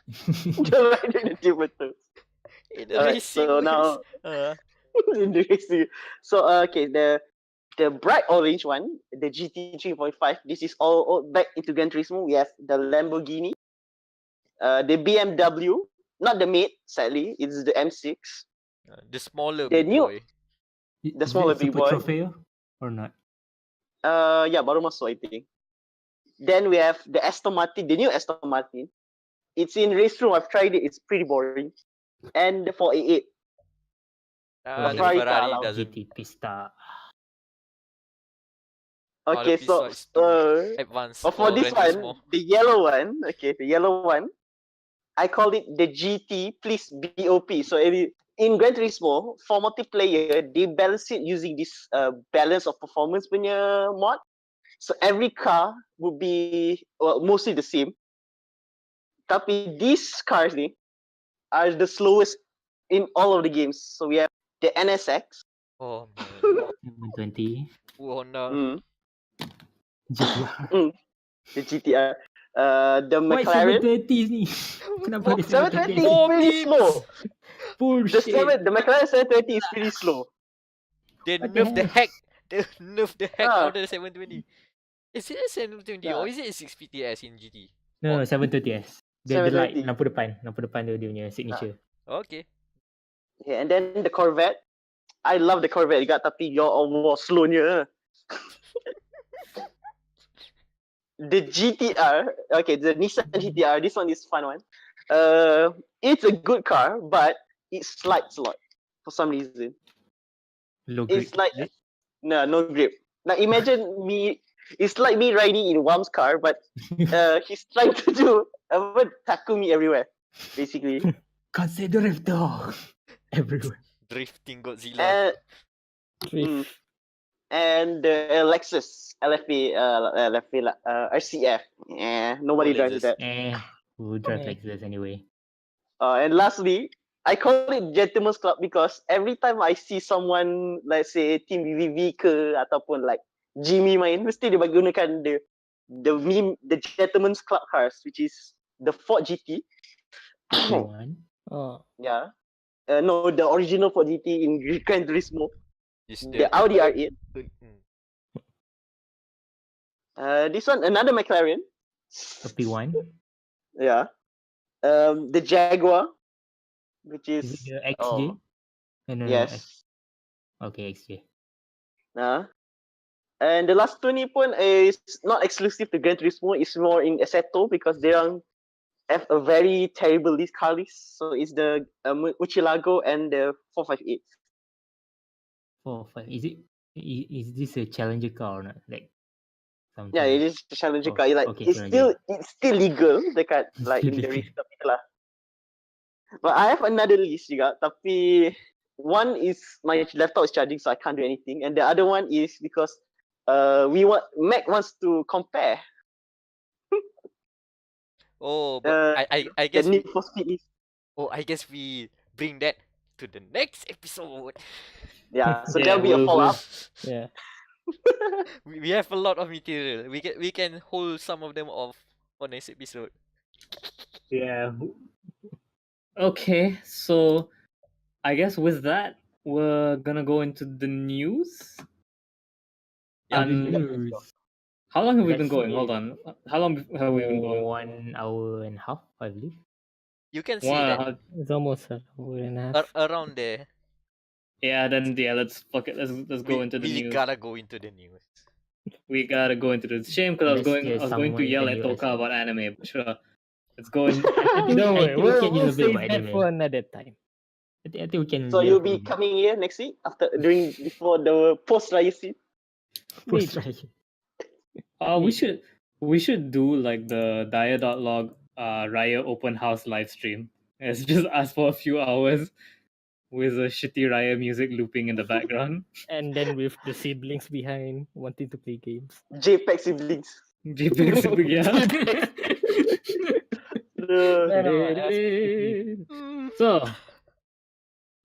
The rider in the different terms. In the Alright, racing so ways. now in the racing. So okay, the bright orange one, the GT 3.5. This is all back into Gran Turismo. We have the Lamborghini, the BMW, not the Mate, sadly. It's the M6. The smaller The big new- boy. The smaller big boy. Trofeo or not? Yeah, baru masuk, I think. Then we have the Aston Martin, the new Aston Martin. It's in race room. I've tried it. It's pretty boring. And the 488. The Ferrari Ferrari tak doesn't. GT Pista. Okay, this so one is too advanced. for this Gran one, Turismo. the yellow one, I called it the GT, please BOP. So in Gran Turismo, for multiplayer, they balance it using this balance of performance punya mod. So every car would be mostly the same. Tapi these cars ni are the slowest in all of the games. So we have the NSX, Oh man. 120. Honda. GTR. the GTR, the Why McLaren. 720 ni? Kenapa ada 720 is 720? More pretty memes. slow. Bullshit. The McLaren 720 is pretty slow. They What the nerf the hell? heck. They nerf the heck Ah. out of the 720. Is it a 720 Yeah. or is it a 650S in GT? No, 720S. The light 720. lampu depan dia punya signature. Okay. Yeah, and then the Corvette. I love the Corvette juga, tapi ya Allah slownya. The GTR, okay, the Nissan GTR. This one is fun one. It's a good car, but it slides a lot for some reason. Low grip. It's like no grip. Like imagine me. It's like me riding in Wam's car, but he's trying to do tackle me everywhere, basically. Consider it dog. Everywhere. Drifting Godzilla. Mm. And the Lexus LFP, RCF. Yeah, nobody Oh, drives Lexus. that. Who drive Yeah. like this anyway? And lastly, I call it Gentleman's Club because every time I see someone, let's say Team VVV ke ataupun like Jimmy main, mesti dia gunakan the Gentleman's Club cars, which is the Ford GT. One. Oh, Yeah. No, the original Ford GT in Gran Turismo. Is The Audi R8. This one, another McLaren. A P1. Yeah. The Jaguar, which Is it is the XJ? No, yes. Okay, XJ. And the last two ni pun is not exclusive to Gran Turismo. It's more in Assetto because they have a very terrible car list. So it's the Murcielago and the 458. 4, 5. Is this a challenger car or not? Like something. Yeah, it is a challenger car. Like okay, it's still legal dekat like in the race tapi lah. But I have another list juga, tapi one is my laptop is charging, so I can't do anything, and the other one is because Meck wants to compare. Oh, but I guess the Need for Speed list. I guess we bring that to the next episode. Yeah, so Yeah, there'll be a follow-up. yeah. We have a lot of material. We can hold some of them off for next episode. Yeah. Okay, so I guess with that, we're gonna go into the news. Yeah. How long have we been Let's going? see. Hold on. How long have we been going? 1 hour and a half, I believe. You can see Wow, that It's almost an hour and a half. around there. yeah, then let's fuck it. Let's go into the we news. gotta go into the news. We gotta go into the shame because I was Unless going there's to someone yell in at the US. Tohka about anime, but sure. Let's go in. Don't worry, I think we we'll can use a bit save about that anime. for another time. I think we can. So you'll be coming here next week before the post Raya scene. post right. We should do like the dia.log Raya open house live stream. It's just us for a few hours with a shitty Raya music looping in the background. And then with the siblings behind wanting to play games. JPEG siblings. JPEG, yeah. So,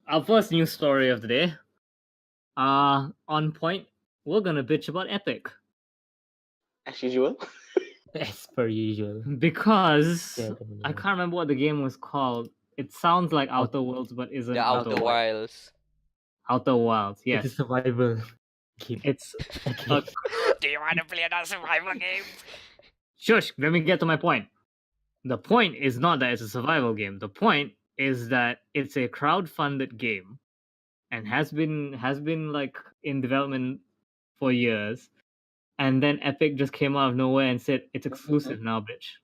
our first news story of the day. On point, we're gonna bitch about Epic. As usual. As per usual. Because Yeah, I can't remember what the game was called. It sounds like Outer Worlds, but isn't The Outer Wilds. Outer Wilds, yes. It's a survival game. It's Okay. Do you want to play another survival game? Shush, let me get to my point. The point is not that it's a survival game. The point is that it's a crowd-funded game and has been like in development for years. And then Epic just came out of nowhere and said it's exclusive now, bitch.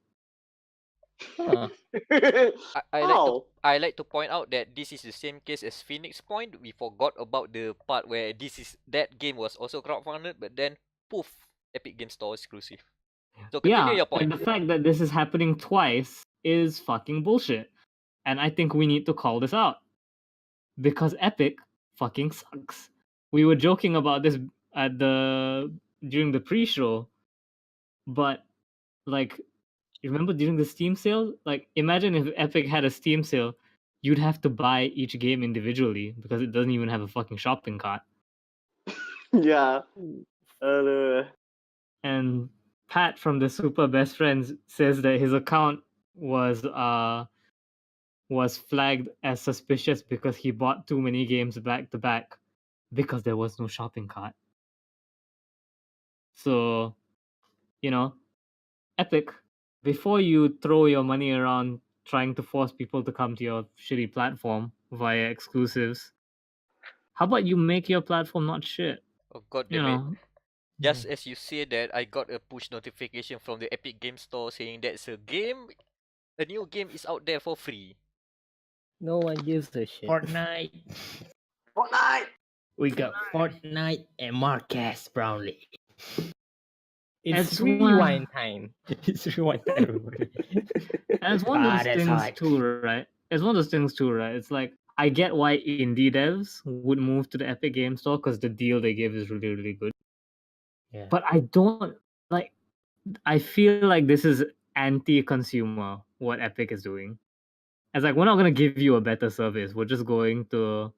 Huh. I like to point out that this is the same case as Phoenix Point. We forgot about the part where that game was also crowdfunded, but then poof, Epic Game Store exclusive. So continue your point. And the fact that this is happening twice is fucking bullshit. And I think we need to call this out. Because Epic fucking sucks. We were joking about this during the pre-show, but like, you remember during the Steam sale? Like, imagine if Epic had a Steam sale, you'd have to buy each game individually because it doesn't even have a fucking shopping cart. Yeah. And Pat from the Super Best Friends says that his account was flagged as suspicious because he bought too many games back to back because there was no shopping cart. So, Epic, before you throw your money around trying to force people to come to your shitty platform via exclusives, how about you make your platform not shit? Oh god You damn it. know, Just as you say that, I got a push notification from the Epic Game Store saying that a new game is out there for free. No one gives a shit. Fortnite. Fortnite! We got Fortnite and Marcus Brownlee. It's As rewind time. It's rewind time. and it's one of those that's things hot. too, right? It's one of those things too, right? It's like I get why indie devs would move to the Epic Game Store because the deal they give is really, really good. Yeah. But I don't like. I feel like this is anti-consumer what Epic is doing. It's like we're not gonna give you a better service. We're just going to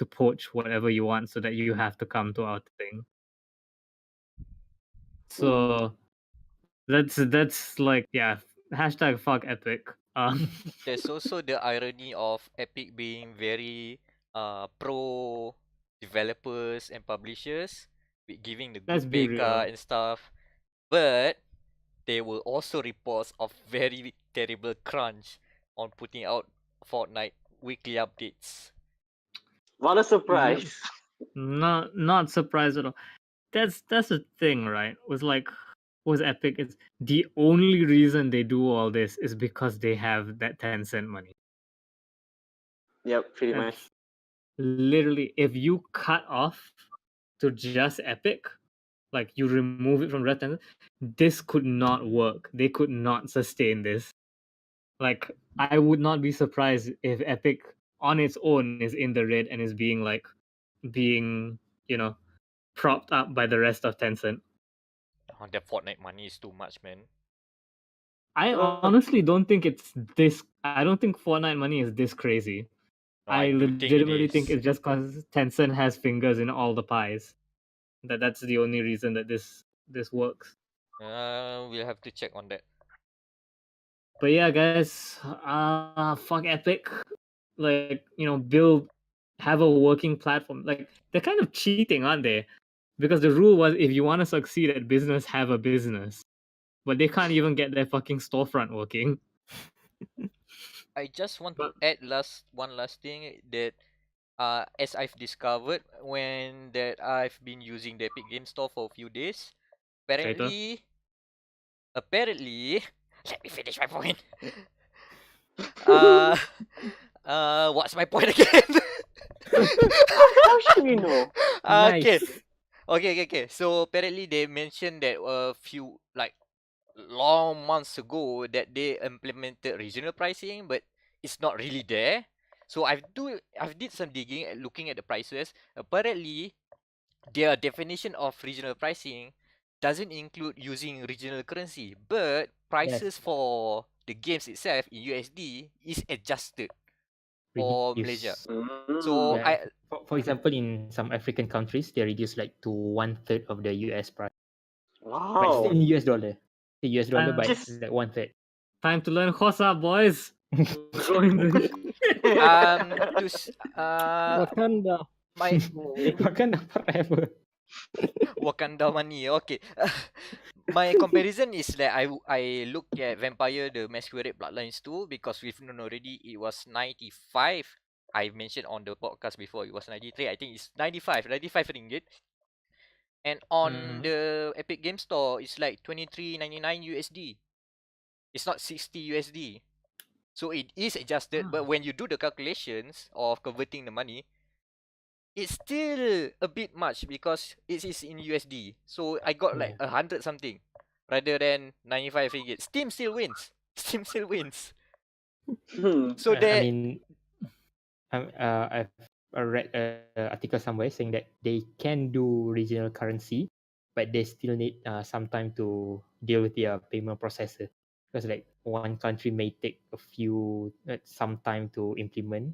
poach whatever you want so that you have to come to our thing. So that's like hashtag fuck Epic. There's also the irony of Epic being very pro developers and publishers, with giving the Let's good be pay real. cut and stuff, but they will also reports of very terrible crunch on putting out Fortnite weekly updates. What a surprise. Not surprised at all. That's the thing, right? Was Epic is the only reason they do all this is because they have that Tencent money. Yep, pretty much. That's literally, if you cut off to just Epic, like you remove it from Red Tencent, this could not work. They could not sustain this. Like I would not be surprised if Epic on its own is in the red and is being propped up by the rest of Tencent. Oh, the Fortnite money is too much, man. I Well- honestly don't think it's this. I don't think Fortnite money is this crazy. No, I do think it legitimately think is. it's just because Tencent has fingers in all the pies. That's the only reason that this works. We'll have to check on that. But yeah, guys, fuck Epic. Like, have a working platform. Like, they're kind of cheating, aren't they? Because the rule was if you want to succeed at business, have a business. But they can't even get their fucking storefront working. I just want But- to add one last thing that as I've discovered when that I've been using the Epic Game Store for a few days. Apparently let me finish my point. What's my point again? How should we know? Okay. Nice. Okay. So apparently they mentioned that a few long months ago that they implemented regional pricing, but it's not really there. So I've did some digging and looking at the prices. Apparently, their definition of regional pricing doesn't include using regional currency, but prices for the games itself in USD is adjusted for Malaysia. So Yeah. For example, in some African countries, they reduce like to 1/3 of the US price. But it's Wow. still in US dollar. The US dollar, but Just- like 1/3. Time to learn Khosa, boys. We're going to... Wakanda. my Wakanda forever. Wakanda money. Okay. My comparison is that I looked at Vampire the Masquerade Bloodlines 2 because we've known already it was 95. I mentioned on the podcast before it was 93. I think it's 95 ringgit. And on the Epic Game Store it's like 23.99 USD. It's not 60 USD. So it is adjusted, but when you do the calculations of converting the money, it's still a bit much because it is in USD. So I got like 100 something rather than 95 ringgit. Steam still wins. Steam still wins. So I mean, I've read an article somewhere saying that they can do regional currency, but they still need some time to deal with their payment processor, because like one country may take some time to implement.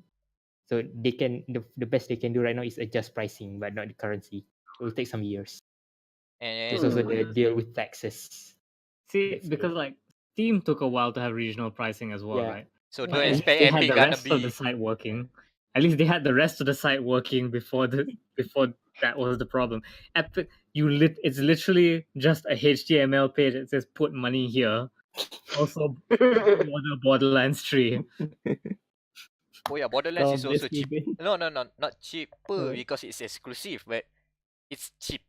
So they can the best they can do right now is adjust pricing, but not the currency. It will take some years. And There's also the deal with taxes. See, That's because like Steam took a while to have regional pricing as well, Yeah. right? so But don't at least expect they had Epic the gonna rest of the be site working. At least they had the rest of the site working before that was the problem. Epic, it's literally just a HTML page that says put money here, Also, Borderlands 3. Oh yeah, Borderlands God is also bless cheap. Bigben. No, not cheaper Alright. because it's exclusive, but it's cheap.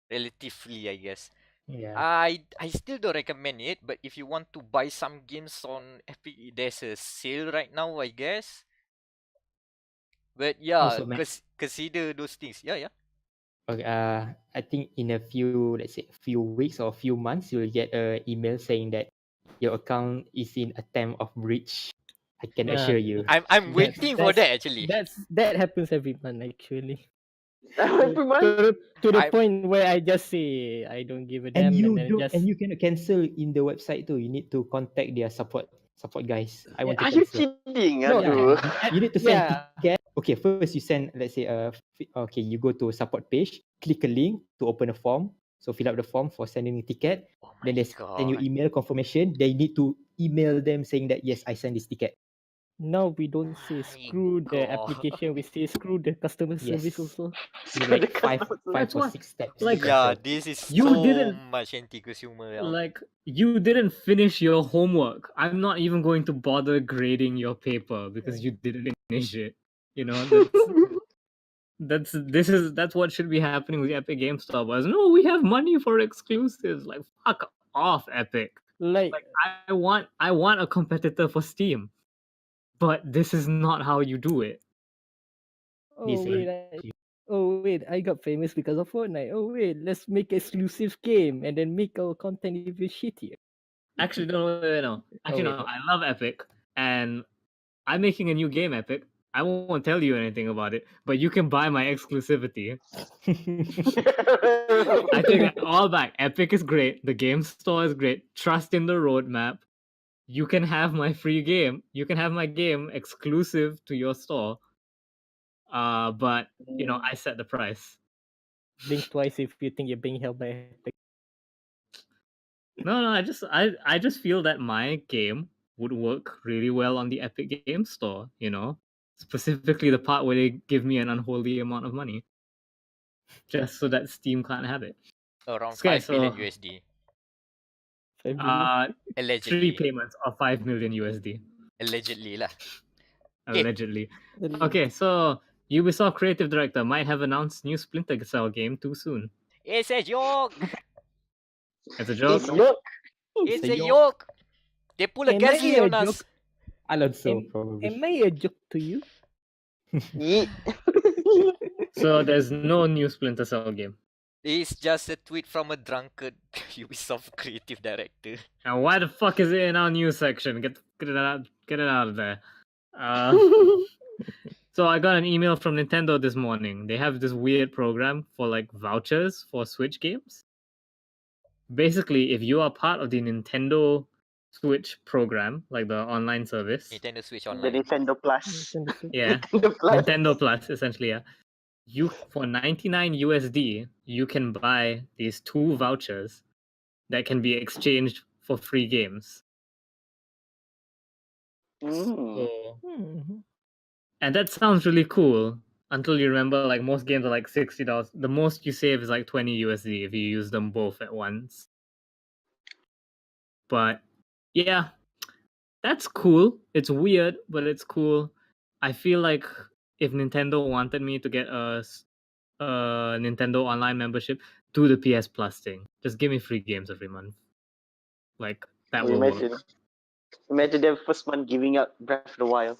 Relatively, I guess. Yeah. I still don't recommend it, but if you want to buy some games on Epic, there's a sale right now, I guess. But yeah, Also, Mac, consider those things. Yeah, yeah. okay, I think in a few, let's say, a few weeks or a few months, you'll get a email saying that your account is in attempt of breach. I can Yeah, assure you. I'm waiting for that actually. That happens every month actually. Every month. To the I- point where I just say I don't give a damn, And you then don't, just and you cannot cancel in the website too. You need to contact their support guys. I want to Are you cancel. kidding? No, Aduh. You need to send yeah. ticket. Okay, first you send, let's say, okay, you go to support page, click a link to open a form. So fill up the form for sending a ticket. oh my Then they send you god. email confirmation. They need to email them saying that yes, I sent this ticket. Now we don't say My screw the God. application, we say screw the customer service Yes. also. You like five That's or why- 6 steps. like- to Yeah, cancel. this is You so didn't- much anti-consumer. Yeah. Like, you didn't finish your homework. I'm not even going to bother grading your paper because you didn't finish it. You know, that's what should be happening with Epic Games Store. Was no, we have money for exclusives. Like, fuck off, Epic. Like, Like, I want a competitor for Steam, but this is not how you do it. oh wait, I got famous because of Fortnite. Oh wait, let's make exclusive game and then make our content even shittier. Actually, no. Actually, wait. no. I love Epic, and I'm making a new game, Epic. I won't tell you anything about it, but you can buy my exclusivity. I take it all back. Epic is great. The game store is great. Trust in the roadmap. You can have my free game. You can have my game exclusive to your store. But you know, I set the price. Blink twice if you think you're being held by Epic. No, I just feel that my game would work really well on the Epic Game Store, you know? Specifically the part where they give me an unholy amount of money. Just so that Steam can't have it. Around Okay, 5 billion so- USD. 5 billion. Allegedly. 3 payments of 5 million USD. Allegedly lah. Okay. Allegedly. Okay, so Ubisoft creative director might have announced new Splinter Cell game too soon. It's a joke. It's a joke. It's yok. It's a a joke. They pull a Am I Gasly a on us. joke? Alonso, probably. Am I a joke to you? Yeet. So there's no new Splinter Cell game. It's just a tweet from a drunkard Ubisoft creative director. Now why the fuck is it in our news section? Get it out of there. So I got an email from Nintendo this morning. They have this weird program for like vouchers for Switch games. Basically, if you are part of the Nintendo Switch program, like the online service, Nintendo Switch The Online. Nintendo Plus. yeah, Nintendo Plus. Nintendo Plus, essentially, yeah. You for 99 USD, you can buy these 2 vouchers that can be exchanged for free games. Mm. So, Hmm. and that sounds really cool until you remember, like, most games are like $60. The most you save is like 20 USD if you use them both at once. But yeah, that's cool. It's weird, but it's cool. I feel like if Nintendo wanted me to get a Nintendo Online membership, do the PS Plus thing. Just give me free games every month. Like, that will Imagine. work. Imagine them first month giving up Breath of the Wild.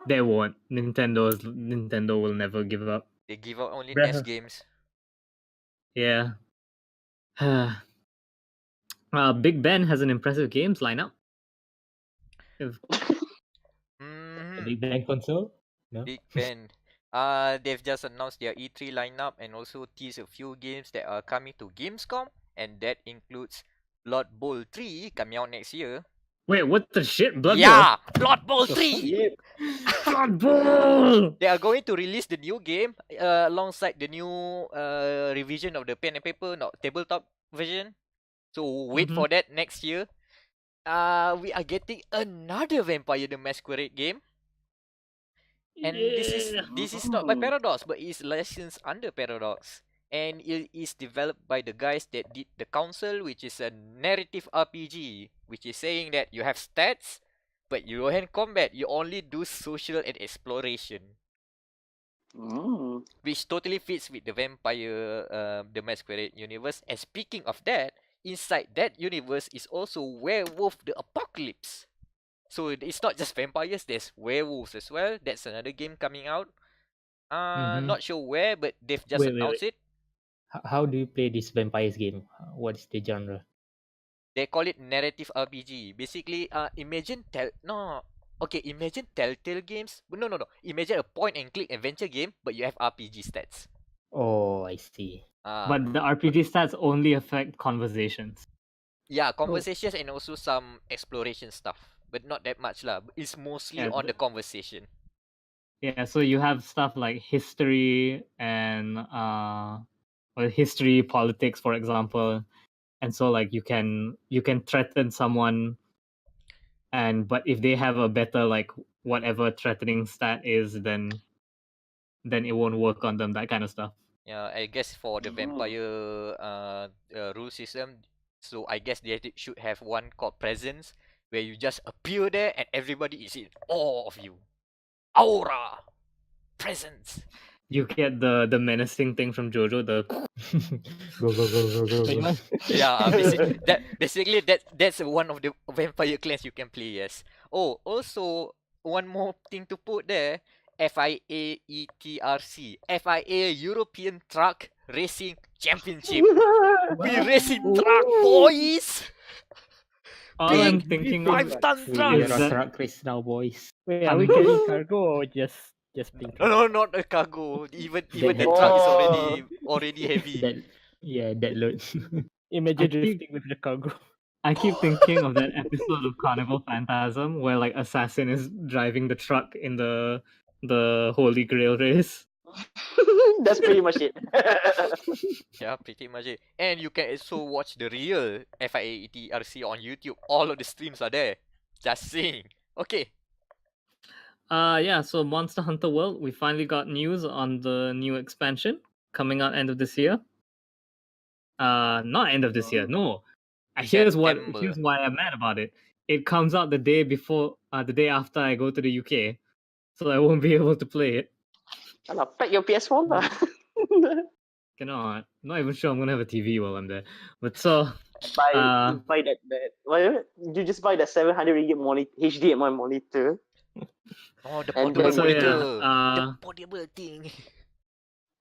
They won't. Nintendo will never give up. They give out only Bruh. NES games. Yeah. Bigben has an impressive games lineup. If- Mhm. Big Bang console? No? Big Ben. They've just announced their E3 lineup and also teased a few games that are coming to Gamescom, and that includes Blood Bowl 3 coming out next year. Wait, what the shit? Blood yeah, Blood Bowl 3. Yep. Bowl? Blood Bowl! They are going to release the new game alongside the new revision of the pen and paper, not tabletop version. So wait Mhm. for that next year. We are getting another Vampire the Masquerade game. And this is not by Oh. Paradox, but it's licensed under Paradox. and it is developed by the guys that did The Council, which is a narrative RPG, which is saying that you have stats, but you don't have combat. You only do social and exploration, Mm. which totally fits with the vampire, the Masquerade universe. And speaking of that, inside that universe is also Werewolf the Apocalypse. So it's not just vampires, there's werewolves as well. That's another game coming out. Mhm. Not sure where, but they've just Wait, wait, announced it. How do you play this vampires game? What is the genre? They call it narrative RPG. Basically, imagine imagine Telltale games. No, no, no. Imagine a point and click adventure game, but you have RPG stats. Oh, I see. But the RPG stats only affect conversations. Yeah, conversations and also some exploration stuff, but not that much lah. It's mostly Yeah, on the conversation. Yeah, so you have stuff like history and history, politics, for example, and so like you can threaten someone, but if they have a better like whatever threatening stat is, then it won't work on them. That kind of stuff. Yeah, I guess for the Mm. vampire rule system, so I guess they should have one called presence, where you just appear there and everybody is in awe of you. Aura, presence. You get the menacing thing from JoJo. The Go, go, go, go, go, Wait, go. man. Yeah, basically that's one of the vampire clans you can play. Yes. Oh, also one more thing to put there. FIA ETRC, FIA European Truck Racing Championship. We racing truck, boys. all Big I'm thinking of 5-ton We trucks. are that- truck race now, boys. Wait, are we carrying cargo or just plain truck? No, not a cargo. Even the That- truck is Oh. already heavy. That load. Imagine I think- drifting with the cargo. I keep thinking of that episode of Carnival Phantasm where like Assassin is driving the truck in the Holy Grail race. That's pretty much it. Yeah, pretty much it. And you can also watch the real FIA ETRC on YouTube. All of the streams are there. Just saying. Okay. Yeah, so Monster Hunter World, we finally got news on the new expansion coming out end of this year. Not end of this year, no. Here's September. why I'm mad about it. It comes out the day before, the day after I go to the UK, so I won't be able to play it. Alah, pack your PS4 lah. Cannot. Not even sure I'm gonna have a TV while I'm there. But so, buy that whatever. You just buy that 700 ringgit monitor, HDMI monitor. Oh, the And portable then- so monitor. yeah, The portable thing.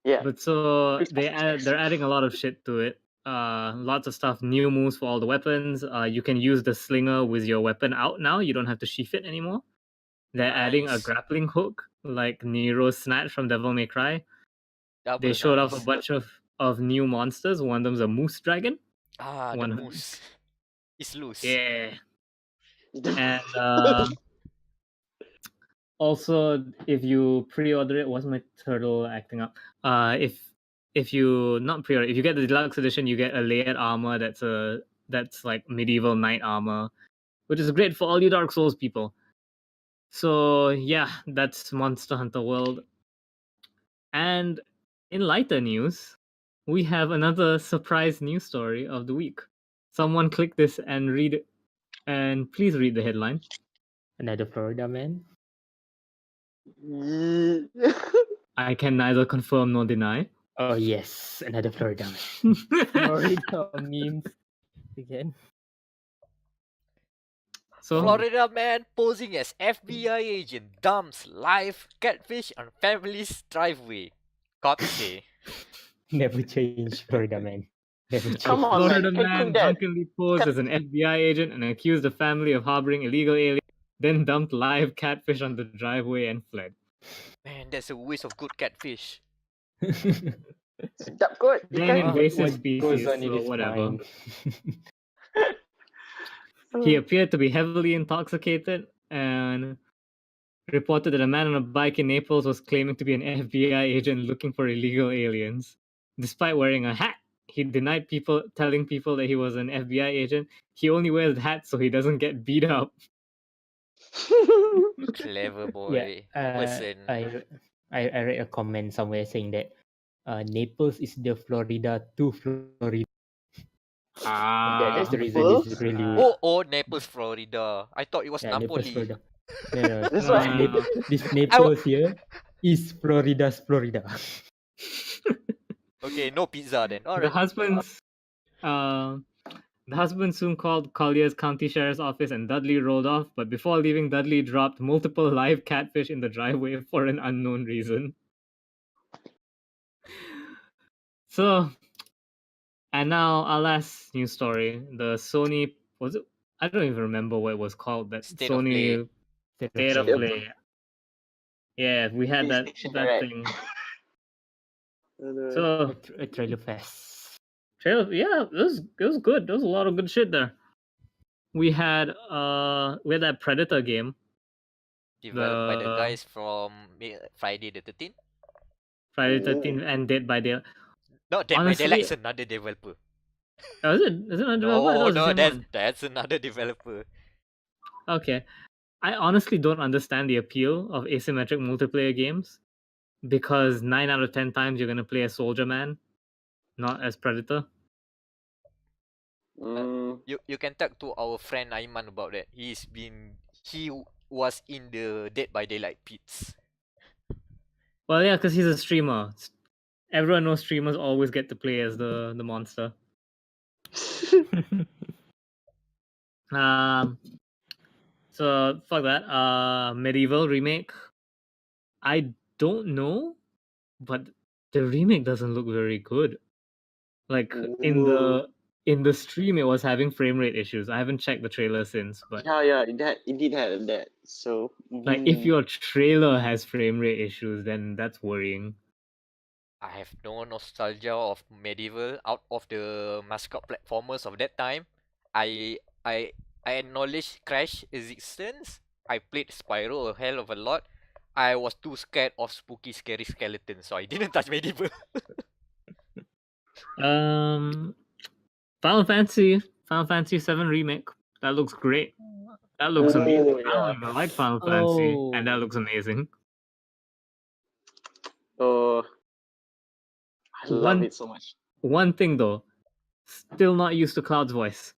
Yeah. but so Christmas. they're adding a lot of shit to it. Lots of stuff, new moves for all the weapons. You can use the slinger with your weapon out now. You don't have to sheath it anymore. They're adding a Nice. grappling hook like Nero's Snatch from Devil May Cry. Double They showed off a nice. bunch of new monsters. One of them's a moose dragon. Ah, the one- moose. It's loose. Yeah. And also, if you pre-order it, what's my turtle acting up? If you not pre-order, if you get the deluxe edition, you get a layered armor that's like medieval knight armor, which is great for all you Dark Souls people. So yeah, that's Monster Hunter World. And in lighter news, we have another surprise news story of the week. Someone click this and read it, and please read the headline. Another Florida man. I can neither confirm nor deny. Oh yes, another Florida man. Florida memes again. So Florida man posing as FBI agent dumps live catfish on family's driveway. Cops say. Never change, Florida man. Never change. Come on, Florida man. man Cook that. drunkenly posed as an FBI agent and accused the family of harboring illegal aliens, then dumped live catfish on the driveway and fled. Man, that's a waste of good catfish. Sedap kot. Then Ikan. invasive What goes species, on in so his whatever. mind? He appeared to be heavily intoxicated and reported that a man on a bike in Naples was claiming to be an FBI agent looking for illegal aliens. Despite wearing a hat, he denied telling people that he was an FBI agent. He only wears hats so he doesn't get beat up. Clever boy. Yeah, Person. I read a comment somewhere saying that Naples is the Florida to Florida. That's That's the reason Naples? it's really Oh, Naples, Florida. I thought it was Naples, Napoli. Florida. No, That's No, why. no, no. This I w- Naples here is Florida's Florida. Okay, no pizza then. The Alright. husbands, the husband soon called Collier's county sheriff's office, and Dudley rolled off. But before leaving, Dudley dropped multiple live catfish in the driveway for an unknown reason. So, and now our last news story: the Sony was it? I don't even remember what it was called. That State of Sony State of Play. Play. Yeah, we had that PlayStation that Direct. thing. Uh, So A trailer fest. trailer, yeah, it was good. There was a lot of good shit there. We had that Predator game, Developed by the the guys from Friday the 13th. Friday Oh. 13th and Dead by Daylight. No, Dead by Honestly, Daylight is another developer. Oh, is it? Is it not developer? I thought it No, was the no, same that's one. that's another developer. Okay. I honestly don't understand the appeal of asymmetric multiplayer games because 9 out of 10 times you're going to play as Soldier Man, not as Predator. Mm, You can talk to our friend Aiman about that. He was in the Dead by Daylight pits. Well, yeah, because he's a streamer. Everyone knows streamers always get to play as the monster. So fuck that. Medieval remake. I don't know, but the remake doesn't look very good. Like Ooh. in the stream, it was having frame rate issues. I haven't checked the trailer since, but Yeah, it did have that. So like if your trailer has frame rate issues, then that's worrying. I have no nostalgia of Medieval out of the mascot platformers of that time. I I I acknowledge Crash existence. I played Spyro a hell of a lot. I was too scared of spooky, scary skeletons, so I didn't touch Medieval. Final Fantasy 7 remake. That looks great. That looks amazing. Oh I yeah. don't even like Final Fantasy, and that Oh. looks amazing. Oh, I love One it so much. one thing though, still not used to Cloud's voice.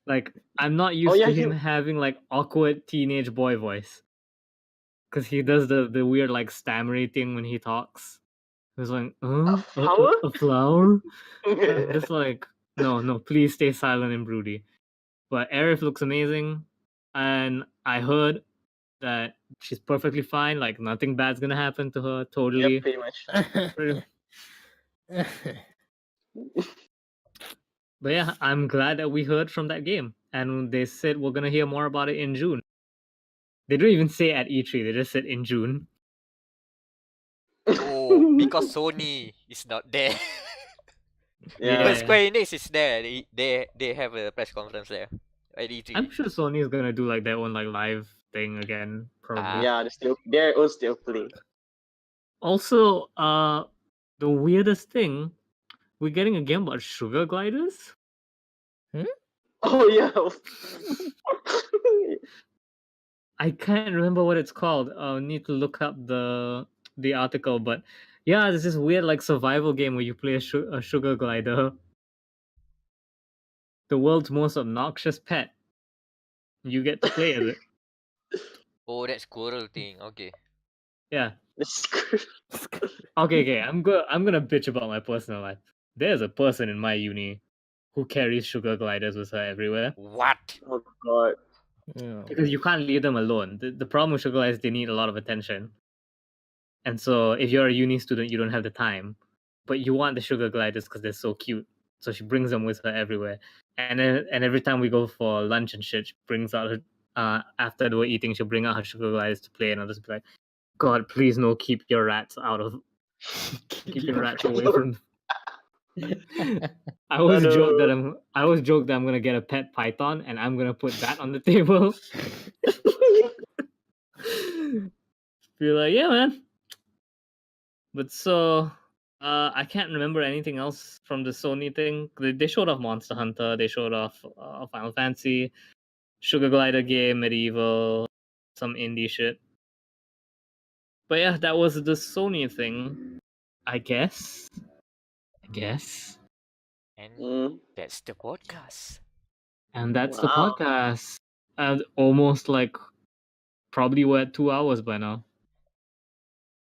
Like I'm not used yeah, to him having like awkward teenage boy voice, because he does the weird like stammery thing when he talks. He's like, A flower? a flower? I'm just like, no, please stay silent and broody. But Aerith looks amazing, and I heard that she's perfectly fine. Like nothing bad's gonna happen to her. Totally. Yeah, pretty much. Pretty- But yeah, I'm glad that we heard from that game, and they said we're gonna hear more about it in June. They don't even say at E3; they just said in June. Oh, because Sony is not there. Yeah. But Square Enix is there. They have a press conference there at E3. I'm sure Sony is gonna do like their own like live thing again, probably. Yeah, they're all still play. Also, the weirdest thing, we're getting a game about sugar gliders. Oh yeah. I can't remember what it's called. I'll need to look up the article, but yeah, there's this weird like survival game where you play a sugar glider, the world's most obnoxious pet. You get to play as it. Oh, that squirrel thing. Okay. Yeah. That's good. Okay. I'm gonna bitch about my personal life. There's a person in my uni who carries sugar gliders with her everywhere. What? Oh god. Yeah. Because you can't leave them alone. The problem with sugar gliders, they need a lot of attention. And so if you're a uni student, you don't have the time. But you want the sugar gliders because they're so cute. So she brings them with her everywhere. And every time we go for lunch and shit, she brings out her, after we're eating, she'll bring out her sugar gliders to play, and I'll just be like, God, please no, keep your rats away from. I always joke that I'm gonna get a pet python and I'm gonna put that on the table. Be like, yeah, man. But so I can't remember anything else from the Sony thing. They showed off Monster Hunter, they showed off Final Fantasy, Sugar Glider game, Medieval, some indie shit. But yeah, that was the Sony thing. I guess. And Mm, that's the podcast. And that's the Wow. podcast. And almost like probably we're at 2 hours by now.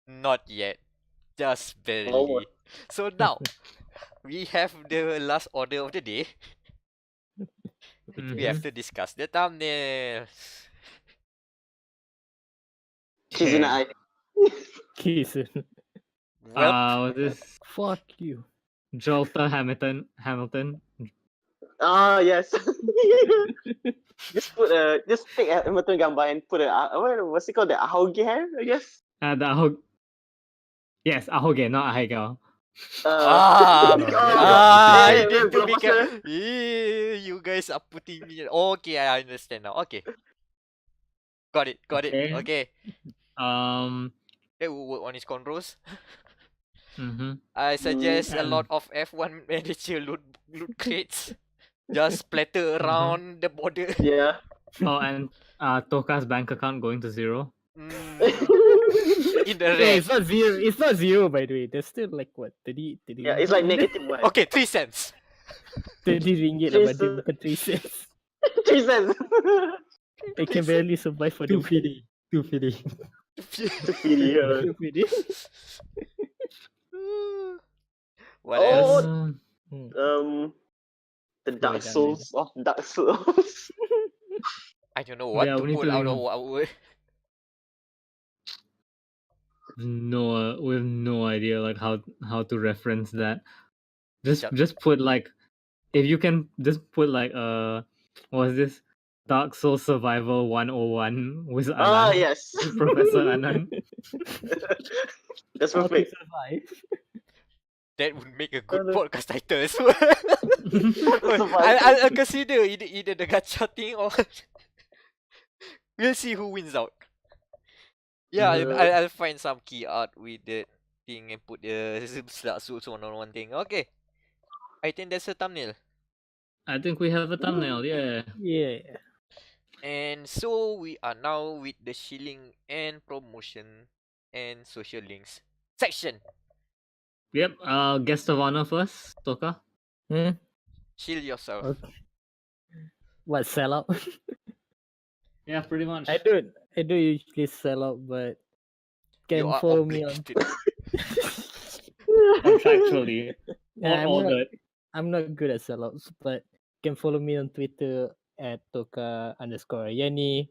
Not yet. Just barely. Almost. So now, we have the last order of the day. We have to discuss the thumbnails. Cheese in the Okay. eye. Kissing. Well, This Fuck you. Jolta Hamilton. Yes. just take a Hamilton gambar and put what's it called? The ahoge hair, I guess. The Yes, Ahoge, not Ahegao. Ah, I yeah, need to belum be pasal. careful. You guys are putting me. Okay, I understand now. Okay, got it. Okay. Okay, Um. that will work on his controls. Mhm. I suggest a and- lot of F1 manager loot crates. Just splatter around the border. Yeah. Oh, and Tohka's bank account going to 0. In the Yeah, red. it's not zero. It's not zero, by the way. There's still like what 30 Yeah, it's like negative one. Okay, 3 cents. 30 ringgit Three lah, but dia bukan 3 cents. 3 cents. I can barely survive for the 250. 250. To feed you. What Oh, else? The Dark Slow down, Souls of Dark Souls. I don't know what Yeah, to we need pull to out think of of- what word. No, we have no idea like how to reference that. Just Yup. just put like, if you can just put like what is this? Dark Souls Survival 101 with Anan. Yes. Professor Anan. That's How to perfect. survive. That would make a good Aduh. podcast title as well. I'll consider either the gacha thing or we'll see who wins out. Yeah, I'll find some key art with the thing and put the Dark Souls 101 thing. Okay, I think that's a thumbnail. I think we have a thumbnail, yeah. Yeah. And so we are now with the shilling and promotion and social links section. Yep, guest of honor first, Tohka. Shield yourself. Okay. What, sell out? Yeah, pretty much. I don't usually sell out, but You can are follow me on obligated. Contractually. Yeah, all good. I'm not good at sellouts, but you can follow me on Twitter at Tohka_Yenny,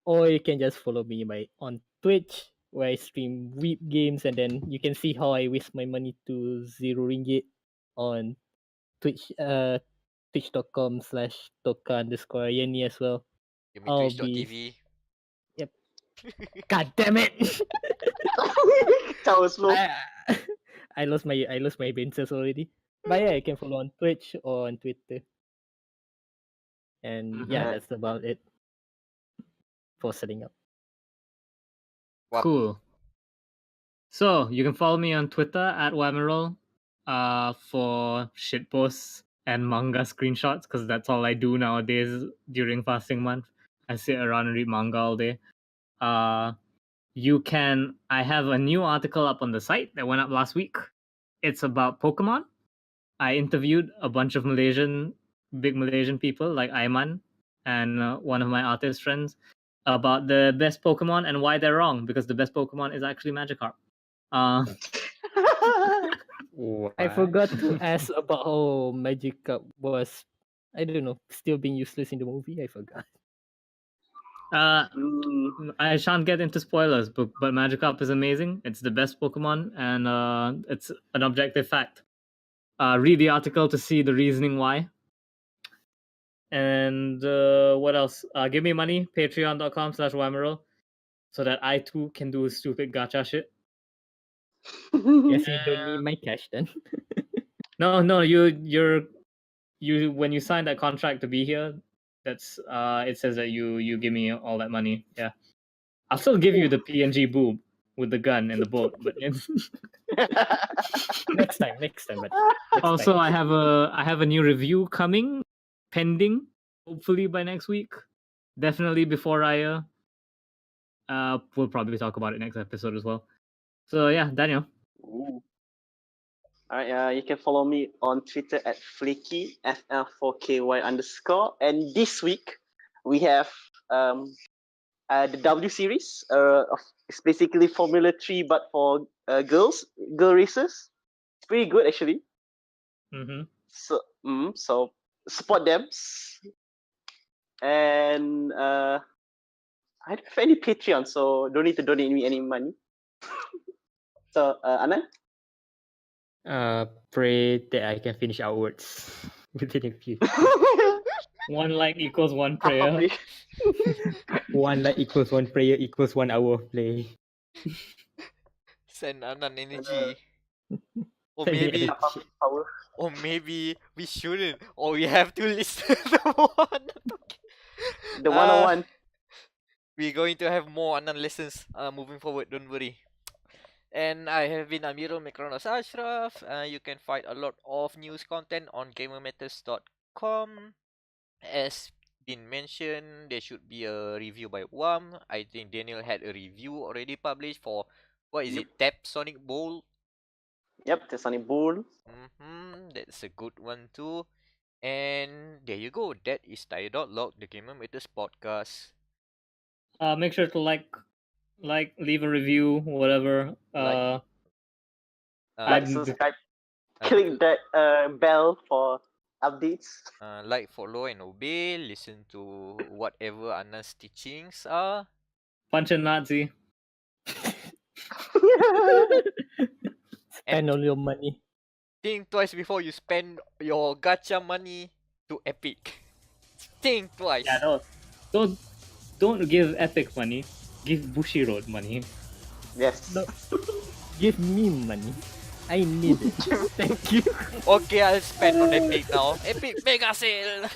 or you can just follow me on Twitch where I stream Weep games, and then you can see how I waste my money to 0 ringgit on Twitch, twitch.com/Tohka_Yenny as well. You mean I'll twitch.tv? God damn it! That was slow. I lost my brain cells already. But yeah, you can follow on Twitch or on Twitter. And yeah, Mhm. that's about it for setting up. Wow. Cool. So you can follow me on Twitter at Wamerol for shitposts and manga screenshots, because that's all I do nowadays during fasting month. I sit around and read manga all day. I have a new article up on the site that went up last week. It's about Pokemon. I interviewed a bunch of big Malaysian people like Aiman and one of my artist friends about the best Pokemon and why they're wrong, because the best Pokemon is actually Magikarp. I forgot to ask about how Magikarp was, I don't know, still being useless in the movie. I forgot. I shan't get into spoilers, but Magikarp is amazing. It's the best Pokemon, and it's an objective fact. Read the article to see the reasoning why. And what else? Give me money, patreon.com/Wamerol, so that I too can do stupid gacha shit. Guess you don't need my cash then. No, you when you sign that contract to be here, that's it says that you give me all that money. Yeah, I'll still give you the PNG boob with the gun and the boat, but next time, but also I have a new review coming, pending, hopefully by next week, definitely before Raya. We'll probably talk about it next episode as well. So yeah, Daniel. Ooh. Alright, you can follow me on Twitter at flaky FL4KY_. And this week we have the W series. It's basically Formula 3 but for girl races. It's pretty good actually. Mm-hmm. So support them. And I don't have any Patreon, so don't need to donate me any money. So Anan? Pray that I can finish our words within a few. One like equals one prayer. Probably. One like equals one prayer equals 1 hour of play. Send Anan energy. Or Send me maybe, energy. Power. or maybe we shouldn't. Or we have to listen to one. The 101. We're going to have more Anan lessons moving forward, don't worry. And I have been Amirul Mikronos Ashraf. You can find a lot of news content on gamermatters.com. As been mentioned, there should be a review by WAM. I think Daniel had a review already published for, what is Yep. it, Tap Sonic Bowl? Yep, the Sunny Bull. That's a good one too. And there you go. That is dia.log, the Gamer Matters podcast. Make sure to like, leave a review, whatever. Like, Like, and- subscribe. uh, Click that bell for updates. like, follow, and obey. Listen to whatever Anna's teachings are. Punch a Nazi. Spend all your money. Think twice before you spend your gacha money to Epic. Think twice. Yeah, no. Don't give Epic money. Give Bushiroad money. Yes. No. Give me money. I need it. Thank you. Okay, I'll spend on Epic now. Epic Mega Sale!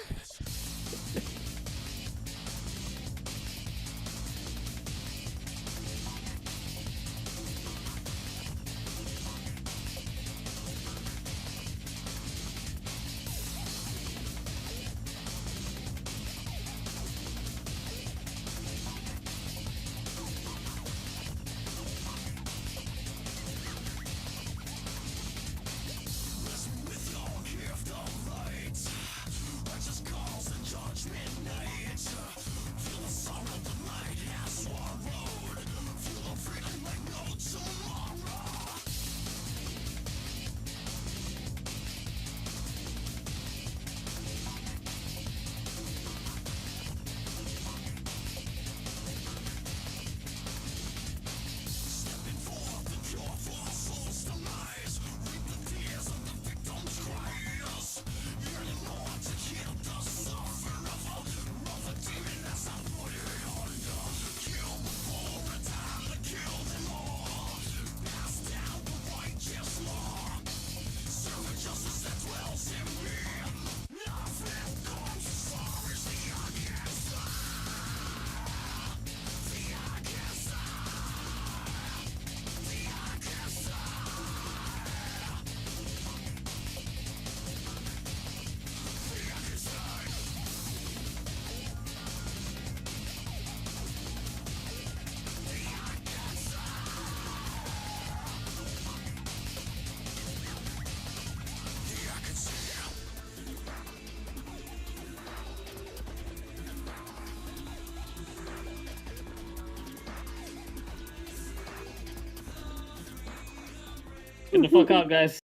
Get the fuck out, guys.